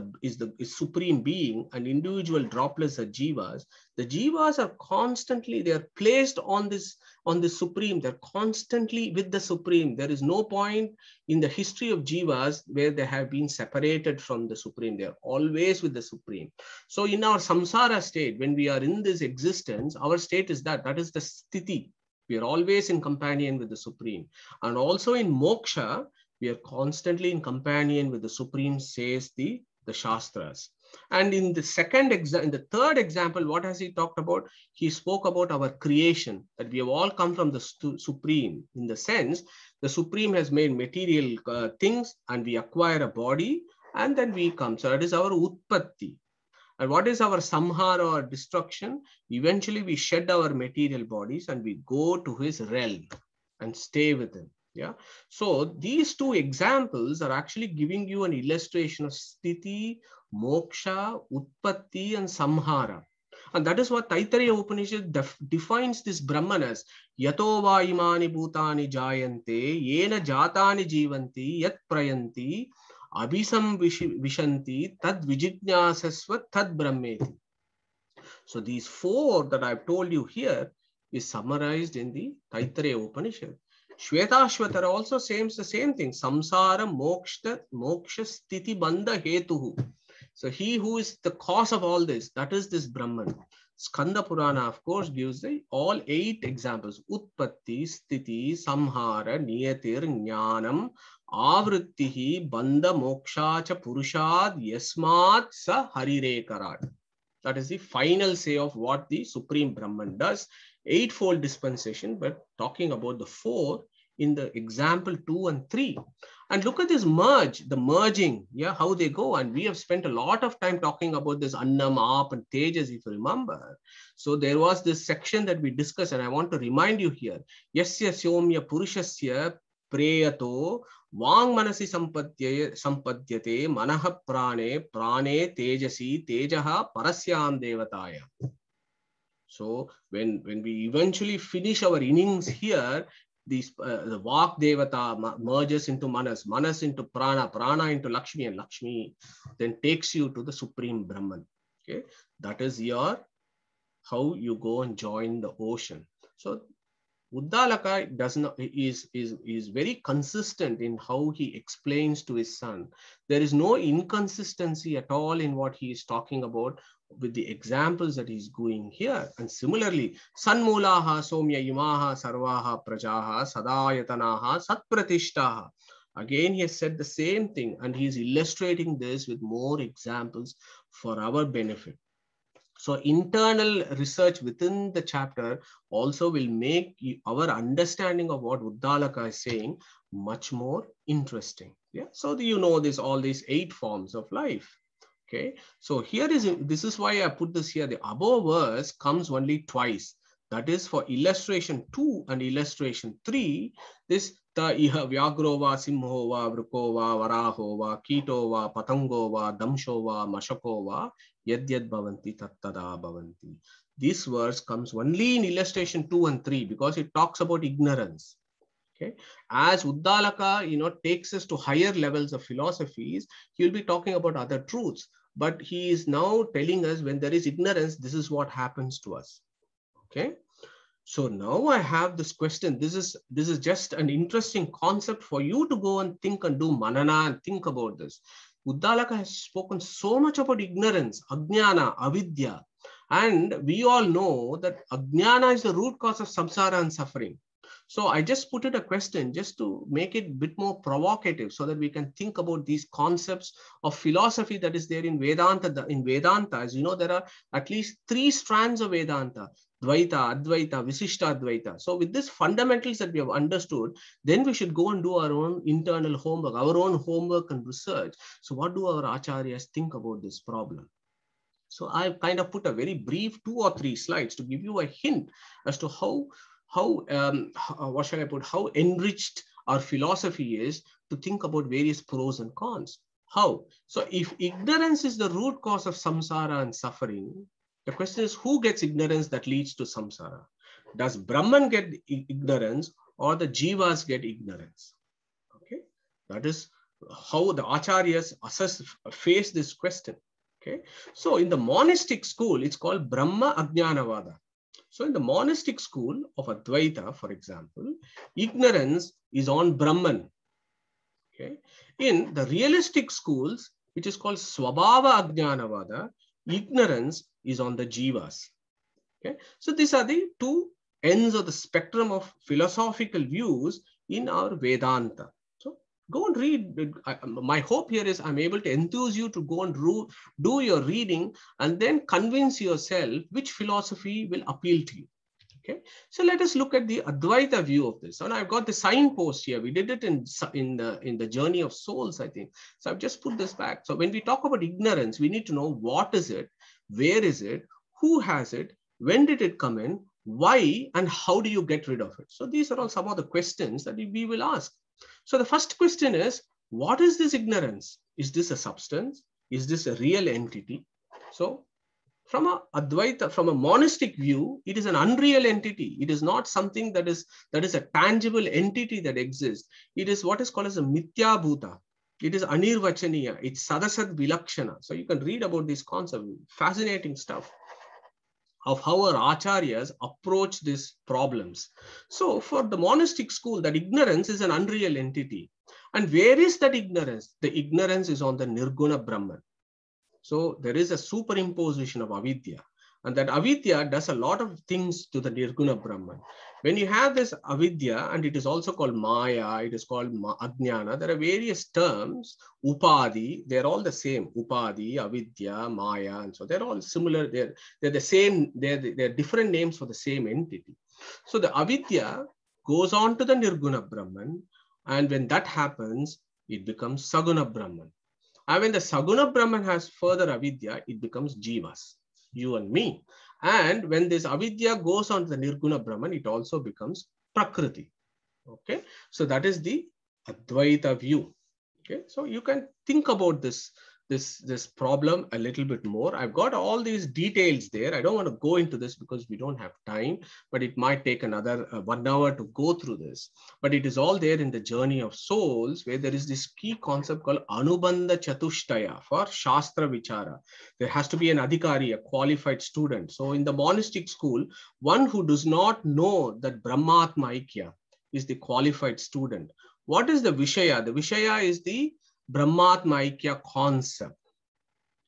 supreme being and individual droplets are jivas, the jivas are constantly, they are placed on the supreme, they're constantly with the supreme. There is no point in the history of jivas where they have been separated from the supreme. They're always with the supreme. So in our samsara state, when we are in this existence, our state is that is the sthiti. We are always in companion with the supreme. And also in moksha, we are constantly in companion with the supreme, says the Shastras. And in the third example, what has he talked about? He spoke about our creation, that we have all come from the supreme, in the sense the supreme has made material things and we acquire a body and then we come. So that is our utpatti. And what is our samhara or destruction? Eventually we shed our material bodies and we go to his realm and stay with him. Yeah. So these two examples are actually giving you an illustration of sthiti, moksha, utpatti, and samhara. And that is what Taittiriya Upanishad defines this Brahman as. Yato va imani bhutani jayante, yena jatani jivanti, yat prayanti, abhisam vishanti, tad vijijnasasva, tad brahmeti. So these four that I've told you here is summarized in the Taittiriya Upanishad. Shvetashvatara also says the same thing. Samsara moksha sthiti bandha hetuhu. So he who is the cause of all this, that is this Brahman. Skanda Purana, of course, gives all 8 examples. Utpatti, sthiti, samhara, niyatir, jnanam, avrittihi, bandha, moksha, cha purushad, yasmat, sa harirekarat. That is the final say of what the Supreme Brahman does. 8-fold dispensation, but talking about the 4 in the example 2 and 3. And look at this merge, the merging, yeah, how they go. And we have spent a lot of time talking about this Annam, Aap, and Tejas, if you remember. So there was this section that we discussed, and I want to remind you here. Yasya Syomya Purushasya Preyato Vang Manasi Sampadyate Manaha Prane Prane Tejasi Tejaha Parasyam Devataya. So when we eventually finish our innings here, these the Vak Devata merges into Manas, Manas into Prana, Prana into Lakshmi, and Lakshmi then takes you to the Supreme Brahman. Okay, that is your how you go and join the ocean. So Uddalaka is very consistent in how he explains to his son. There is no inconsistency at all in what he is talking about with the examples that he's going here. And similarly, Sanmulaha Somya Imaha Sarvaha Prajaha Sadayatanaha Satpratishtaha. Again, he has said the same thing, and he's illustrating this with more examples for our benefit. So internal research within the chapter also will make our understanding of what Uddalaka is saying much more interesting. Yeah. So you know this, all these 8 forms of life. Okay. So this is why I put this here. The above verse comes only twice. That is for illustration 2 and illustration 3. This ta iha vyagrova simhova vrukova varahova kitova patangova damshova mashakova yadyad bhavanti tattada bhavanti. This verse comes only in illustration 2 and 3 because it talks about ignorance. Okay, as Uddalaka, takes us to higher levels of philosophies, he will be talking about other truths. But he is now telling us when there is ignorance, this is what happens to us. Okay, so now I have this question. This is just an interesting concept for you to go and think and do manana and think about this. Uddalaka has spoken so much about ignorance, ajnana, avidya, and we all know that ajnana is the root cause of samsara and suffering. So I just put it a question just to make it a bit more provocative so that we can think about these concepts of philosophy that is there in Vedanta. In Vedanta, as you know, there are at least 3 strands of Vedanta: Dvaita, Advaita, Visishta Advaita. So with these fundamentals that we have understood, then we should go and do our own internal homework, our own homework and research. So what do our acharyas think about this problem? So I've kind of put a very brief 2 or 3 slides to give you a hint as to how enriched our philosophy is to think about various pros and cons. How? So if ignorance is the root cause of samsara and suffering, the question is, who gets ignorance that leads to samsara? Does Brahman get ignorance or the jivas get ignorance? Okay, that is how the acharyas face this question. Okay, so in the monastic school, it's called Brahma Ajnanavada. So in the monastic school of Advaita, for example, ignorance is on Brahman. Okay. In the realistic schools, which is called Swabhava Ajnanavada, ignorance is on the jivas. Okay. So these are the 2 ends of the spectrum of philosophical views in our Vedanta. So go and read. My hope here is I'm able to enthuse you to go and do your reading and then convince yourself which philosophy will appeal to you. Okay, so let us look at the Advaita view of this. And I've got the signpost here. We did it in the Journey of Souls, I think. So I've just put this back. So when we talk about ignorance, we need to know what is it, where is it, who has it, when did it come in, why, and how do you get rid of it? So these are all some of the questions that we will ask. So the first question is, what is this ignorance? Is this a substance? Is this a real entity? So from a Advaita, from a monastic view, it is an unreal entity. It is not something that is a tangible entity that exists. It is what is called as a Mithya Bhuta. It is Anirvachaniya. It's Sadasad Vilakshana. So you can read about this concept, fascinating stuff of how our acharyas approach these problems. So for the monastic school, that ignorance is an unreal entity. And where is that ignorance? The ignorance is on the Nirguna Brahman. So there is a superimposition of avidya, and that avidya does a lot of things to the Nirguna Brahman. When you have this avidya, and it is also called Maya, it is called Ajnana, there are various terms, Upadi, they're all the same, Upadi, Avidya, Maya, and so they're all similar, they're the same, they're different names for the same entity. So the avidya goes on to the Nirguna Brahman, and when that happens, it becomes Saguna Brahman. And when the Saguna Brahman has further avidya, it becomes Jivas, you and me. And when this avidya goes on to the Nirguna Brahman, it also becomes Prakriti. Okay, so that is the Advaita view. Okay, so you can think about this problem a little bit more. I've got all these details there. I don't want to go into this because we don't have time, but it might take another 1 hour to go through this. But it is all there in the Journey of Souls, where there is this key concept called Anubandha Chatushtaya for Shastra Vichara. There has to be an adhikari, a qualified student. So in the monastic school, one who does not know that Brahmatma Aikya is the qualified student. What is the Vishaya? The Vishaya is the Brahmatma Aikya concept.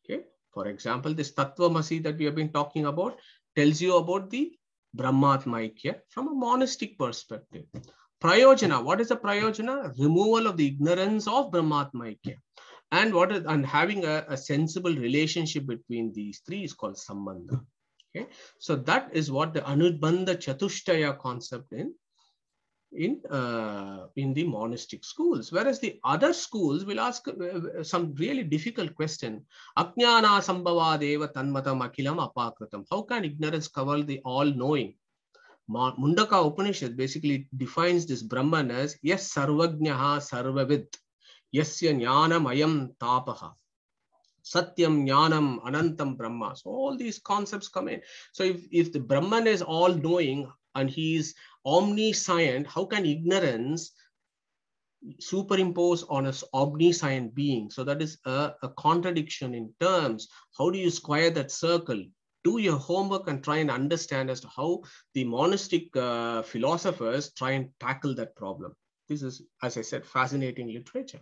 Okay. For example, this Tattvamasi that we have been talking about tells you about the Brahmatma Aikya from a monastic perspective. Prayojana. What is the Prayojana? Removal of the ignorance of Brahmatma Aikya. And having a sensible relationship between these three is called Sambandha. Okay. So that is what the Anubandha Chatushtaya concept in the monastic schools, whereas the other schools will ask some really difficult question. Ajnana sambhavadeva tanmatam akilam apakritam. How can ignorance cover the all-knowing? Mundaka Upanishad basically defines this Brahman as yes sarvajnaha sarvavid, yasya jnanam ayam tapaha, satyam jnanam anantam brahma. So all these concepts come in. So if the Brahman is all-knowing and he is omniscient, how can ignorance superimpose on an omniscient being? So that is a contradiction in terms. How do you square that circle? Do your homework and try and understand as to how the monastic philosophers try and tackle that problem. This is, as I said, fascinating literature.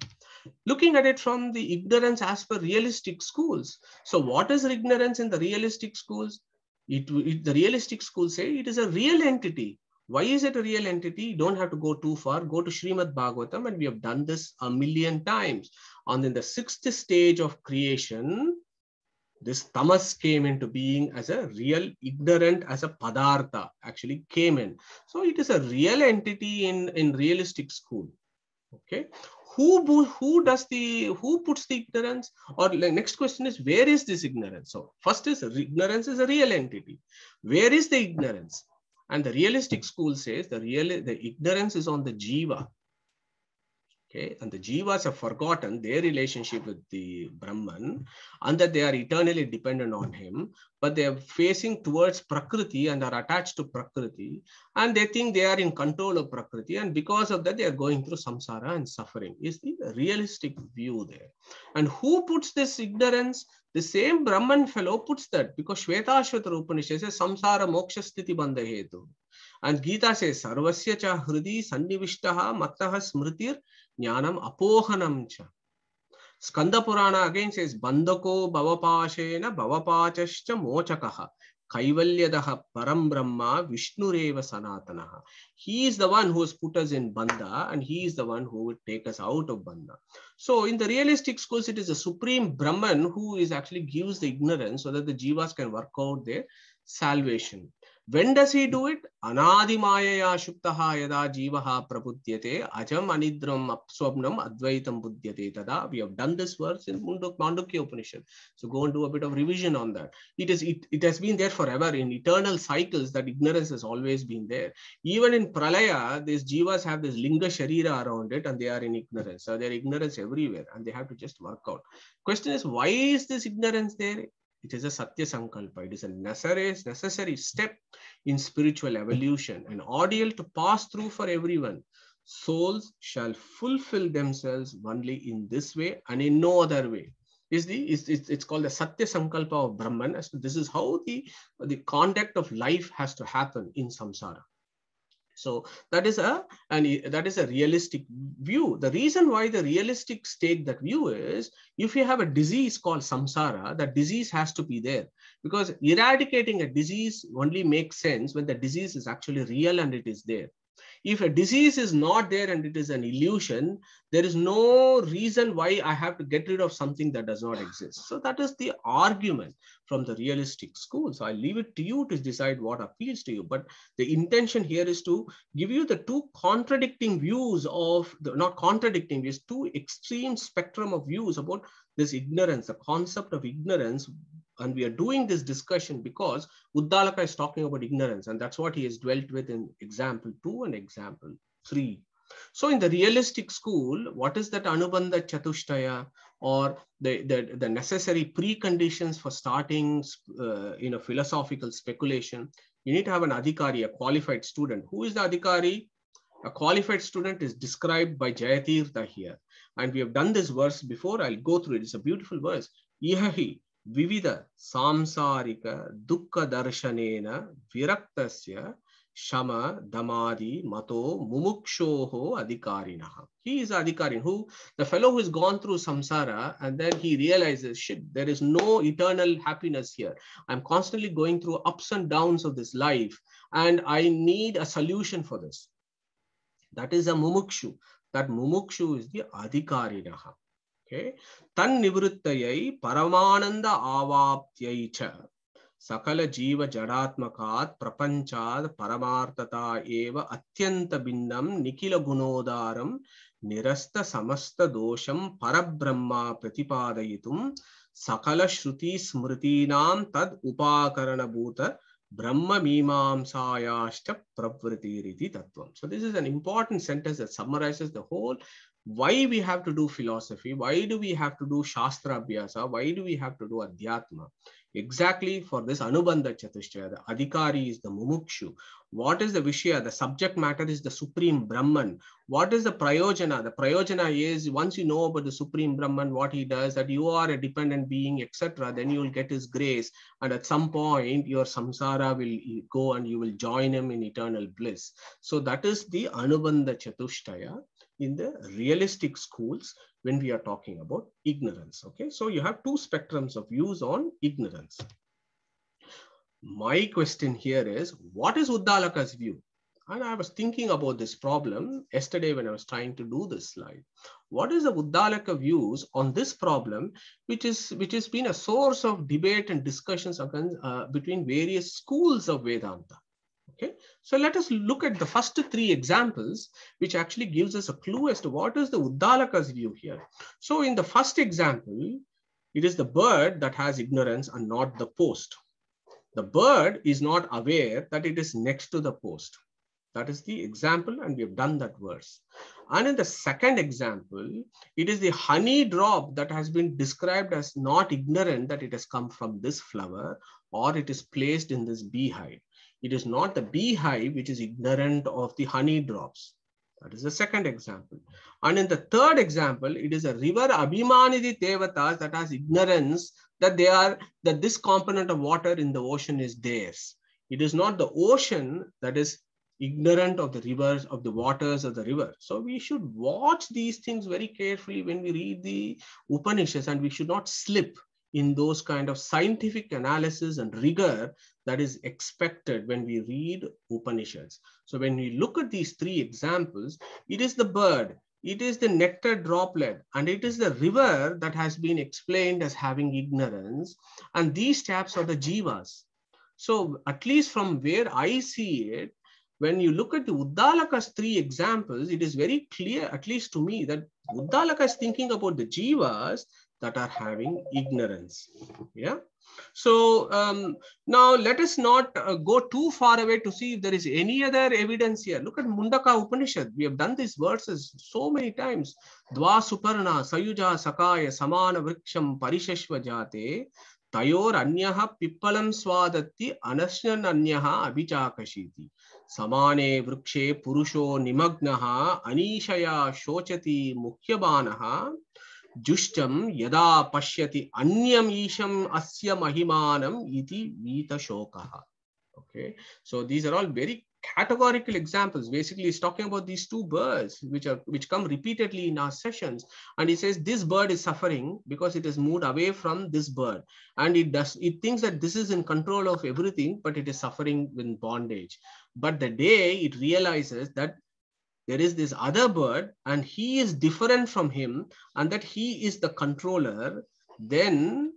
Looking at it from the ignorance as per realistic schools. So what is ignorance in the realistic schools? The realistic schools say it is a real entity. Why is it a real entity? You don't have to go too far. Go to Srimad Bhagavatam, and we have done this a million times. And in the 6th stage of creation, this tamas came into being as a real ignorant, as a padartha actually came in. So it is a real entity in realistic school. Okay. Who puts the ignorance? Or the next question is, where is this ignorance? So first is ignorance is a real entity. Where is the ignorance? And the realistic school says the ignorance is on the jiva. Okay, and the jivas have forgotten their relationship with the Brahman and that they are eternally dependent on him, but they are facing towards Prakriti and are attached to Prakriti, and they think they are in control of Prakriti, and because of that they are going through samsara and suffering. Is the realistic view there. And who puts this ignorance? The same Brahman fellow puts that, because Shvetashvatara Upanishad says samsara moksha sthiti bandha hetu. And Gita says sarvasya cha hridi sannivishtaha mattaha smritir jnanam apohanam cha. Skanda Purana again says bandhako bhavapashena bhavapachascha mochakaha kaivalyadaha param brahma vishnureva sanatanaha. He is the one who has put us in bandha, and he is the one who would take us out of bandha. So in the realistic schools, it is the supreme Brahman who is actually gives the ignorance so that the jivas can work out their salvation. When does he do it? Anadi mayaya shuktaha yada jivaha prabudyate ajam anidram apswapnam advaitam budyate tada. We have done this verse in Mandukya Upanishad. So go and do a bit of revision on that. It has been there forever in eternal cycles. That ignorance has always been there. Even in Pralaya, these jivas have this linga sharira around it, and they are in ignorance. So there is ignorance everywhere, and they have to just work out. Question is, why is this ignorance there? It is a Satya Sankalpa. It is a necessary step in spiritual evolution, an ordeal to pass through for everyone. Souls shall fulfill themselves only in this way and in no other way. It's called the Satya Sankalpa of Brahman. This is how the conduct of life has to happen in samsara. So that is a realistic view. The reason why the realistic take that view is, if you have a disease called samsara, that disease has to be there, because eradicating a disease only makes sense when the disease is actually real and it is there. If a disease is not there and it is an illusion, there is no reason why I have to get rid of something that does not exist. So that is the argument from the realistic school. So I leave it to you to decide what appeals to you. But the intention here is to give you the two contradicting views of, not contradicting, there's two extreme spectrum of views about this ignorance, the concept of ignorance. And we are doing this discussion because Uddalaka is talking about ignorance, and that's what he has dwelt with in example 2 and example 3. So in the realistic school, what is that Anubandha Chatushtaya, or the necessary preconditions for starting philosophical speculation? You need to have an adhikari, a qualified student. Who is the adhikari? A qualified student is described by Jayatirtha here. And we have done this verse before. I'll go through it. It's a beautiful verse. Ihahi Vivida samsarika dukkha darshanena viraktasya shama damadi mato mumukshoho adhikarinaha. He is adhikarin, who the fellow who has gone through samsara and then he realizes, shit, there is no eternal happiness here. I'm constantly going through ups and downs of this life and I need a solution for this. That is a mumukshu. That mumukshu is the adhikarinaha. Okay. Tan nivruttayai paramananda avaptyai cha sakala jiva jadatmakat prapanchad paramartata eva atyanta binnam nikila gunodaram nirasta samasta dosham parabrahma pratipadayitum sakala shruti smritinam tad upakarana bhuta Brahma mimamsayashta pravritiriti tattvam. So this is an important sentence that summarizes the whole why we have to do philosophy, why do we have to do Shastra Abhyasa, why do we have to do Adhyatma? Exactly for this Anubandha Chatushtaya, the Adhikari is the Mumukshu. What is the Vishya? The subject matter is the Supreme Brahman. What is the Prayojana? The Prayojana is, once you know about the Supreme Brahman, what he does, that you are a dependent being, etc., then you will get his grace. And at some point, your samsara will go and you will join him in eternal bliss. So that is the Anubandha Chatushtaya in the realistic schools when we are talking about ignorance. Okay, so you have two spectrums of views on ignorance. My question here is, what is Uddalaka's view? And I was thinking about this problem yesterday when I was trying to do this slide. What is the Uddalaka views on this problem, which has been a source of debate and discussions between various schools of Vedanta? Okay, so let us look at the first 3 examples, which actually gives us a clue as to what is the Uddalaka's view here. So in the first example, it is the bird that has ignorance and not the post. The bird is not aware that it is next to the post. That is the example, and we have done that verse. And in the second example, it is the honey drop that has been described as not ignorant that it has come from this flower or it is placed in this beehive. It is not the beehive which is ignorant of the honey drops. That is the second example. And in the third example, it is a river Abhimanidi Devatas that has ignorance that that this component of water in the ocean is theirs. It is not the ocean that is ignorant of the rivers, of the waters of the river. So we should watch these things very carefully when we read the Upanishads, and we should not slip in those kind of scientific analysis and rigor that is expected when we read Upanishads. So when we look at these 3 examples, it is the bird, it is the nectar droplet, and it is the river that has been explained as having ignorance. And these taps are the jivas. So at least from where I see it, when you look at the Uddalaka's 3 examples, it is very clear, at least to me, that Uddalaka is thinking about the jivas that are having ignorance. Yeah. So now let us not go too far away to see if there is any other evidence here. Look at Mundaka Upanishad. We have done these verses so many times. Dva Suparna Sayuja Sakaya Samana Vriksham Parishashva Jate Tayor Anyaha Pippalam Swadatti Anashnan Anyaha Abhichakashiti Samane Vrikshe Purusho Nimagnaha Anishaya Shochati Mukhyabanaha Jushtam yada pashyati anyam isham asya mahimanam iti vita shokaha. Okay, so these are all very categorical examples. Basically, it's talking about these 2 birds which come repeatedly in our sessions, and it says this bird is suffering because it has moved away from this bird, and it thinks that this is in control of everything, but it is suffering with bondage. But the day it realizes that there is this other bird and he is different from him and that he is the controller, then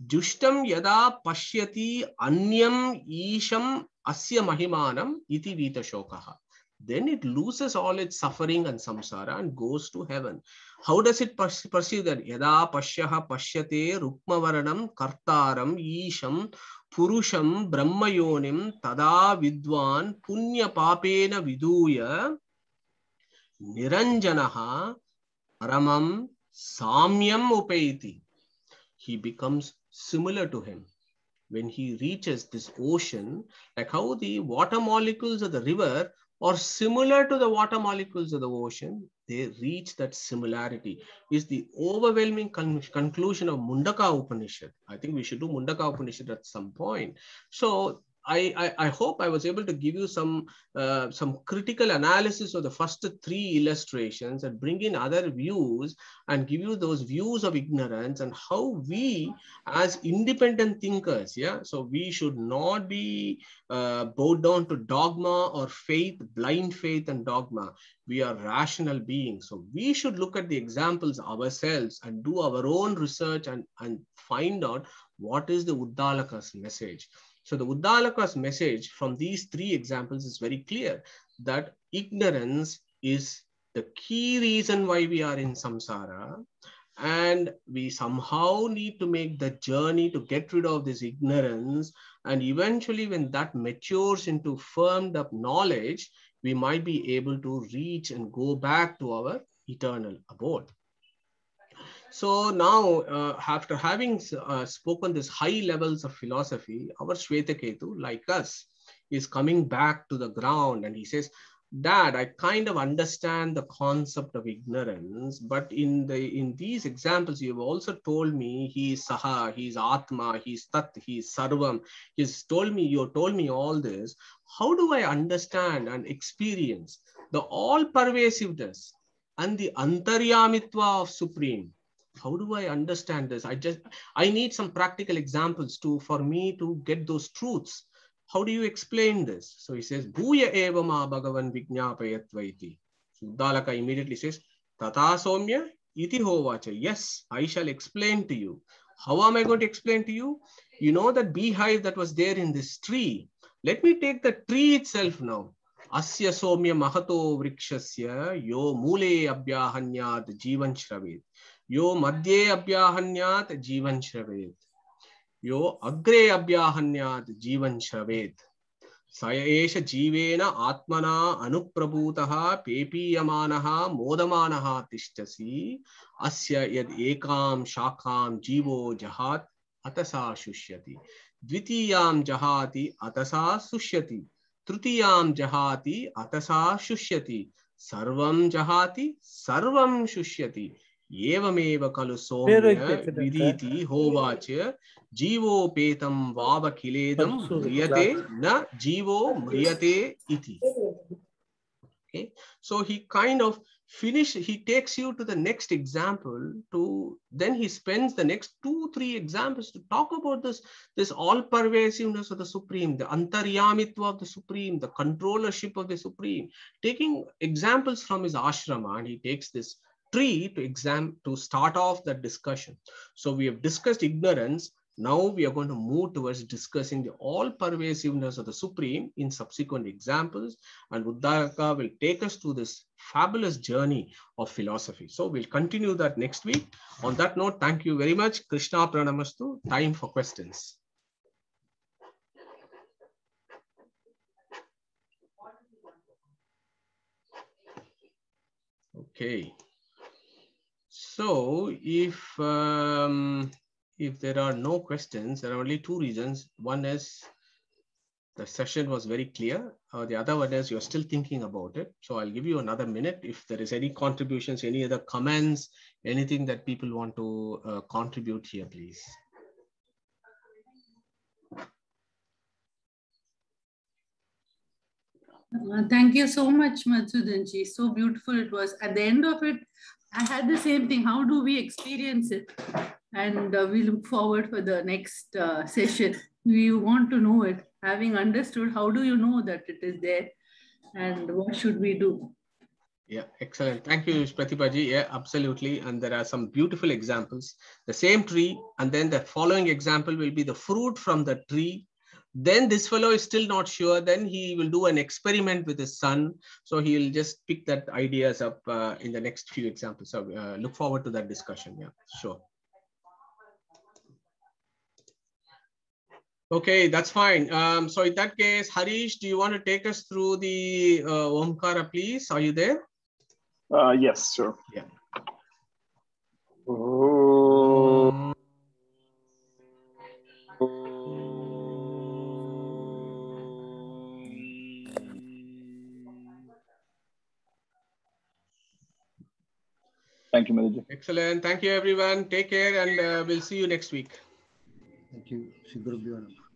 Jushtam yada pashyati anyam isham asya mahimanam iti vita shokaha. Then it loses all its suffering and samsara and goes to heaven. How does it perceive that? Yada pashyaha pashyate rukmavaranam kartaram isham purusham brahmayonim tada vidwan punya papena viduya niranjanaha paramam samyam upaiti. He becomes similar to him. When he reaches this ocean, like how the water molecules of the river are similar to the water molecules of the ocean, they reach that similarity. Is the overwhelming conclusion of Mundaka Upanishad. I think we should do Mundaka Upanishad at some point. So I hope I was able to give you some critical analysis of the first three illustrations and bring in other views and give you those views of ignorance and how we as independent thinkers, so we should not be bowed down to dogma or faith, blind faith and dogma. We are rational beings. So we should look at the examples ourselves and do our own research and find out what is the Uddalaka's message. So the Uddalaka's message from these three examples is very clear that ignorance is the key reason why we are in samsara, and we somehow need to make the journey to get rid of this ignorance, and eventually when that matures into firmed up knowledge, we might be able to reach and go back to our eternal abode. So now, after having spoken these high levels of philosophy, our Shvetaketu, like us, is coming back to the ground and he says, Dad, I kind of understand the concept of ignorance, but in these examples, you've also told me he is Saha, he is Atma, he is Tat, he is Sarvam. You told me all this. How do I understand and experience the all-pervasiveness and the Antaryamitva of Supreme? How do I understand this? I need some practical examples for me to get those truths. How do you explain this? So he says, Bhuya eva ma bhagavan vijñāpayatvaiti. So Uddalaka immediately says, Tata somya iti hovacha. Yes, I shall explain to you. How am I going to explain to you? You know that beehive that was there in this tree. Let me take the tree itself now. Asya somya mahato vrikshasya yo mule abhyahanyat jivan shravet. Yo madhye abhyahanyat jivan shravet. Yo agre abhyahanyat jivan shravet. Sayaesha jivena atmana anuprabhutaha pepiyamanaha modamanaha tishtasi asya yad ekam shakam jivo jahat atasa shushyati. Dvitiyam jahati atasa sushyati. Trutiyam jahati atasa shushyati. Sarvam jahati sarvam shushyati. Evameva kalu somya viditi hovacha jivo petam vava kiledam mriyate na jivo mriyate iti. Okay, so he kind of he takes you to the next example then he spends the next 2-3 examples to talk about this all-pervasiveness of the Supreme, the Antaryamitva of the Supreme, the controllership of the Supreme, taking examples from his ashrama, and he takes this tree to start off that discussion. So we have discussed ignorance. Now we are going to move towards discussing the all-pervasiveness of the Supreme in subsequent examples, and Uddalaka will take us through this fabulous journey of philosophy. So we'll continue that next week. On that note, thank you very much. Krishna Pranamastu. Time for questions. Okay. So if there are no questions, there are only 2 reasons. One is the session was very clear. The other one is you're still thinking about it. So I'll give you another minute. If there is any contributions, any other comments, anything that people want to contribute here, please. Thank you so much, Madhusudanji. So beautiful it was. At the end of it, I had the same thing. How do we experience it? And we look forward for the next session. We want to know it. having understood, how do you know that it is there and what should we do? Yeah, excellent. Thank you, Pratibhaji. Yeah, absolutely. And there are some beautiful examples. The same tree, and then the following example will be the fruit from the tree. Then this fellow is still not sure. Then he will do an experiment with his son. So he'll just pick that ideas up in the next few examples. So look forward to that discussion. Yeah, sure. Okay, that's fine. So in that case, Harish, do you want to take us through the Omkara, please? Are you there? Yes, sure. Yeah. Thank you, Madhuji. Excellent. Thank you, everyone. Take care, and we'll see you next week. Thank you. Shri Guru Bhyo Namaha.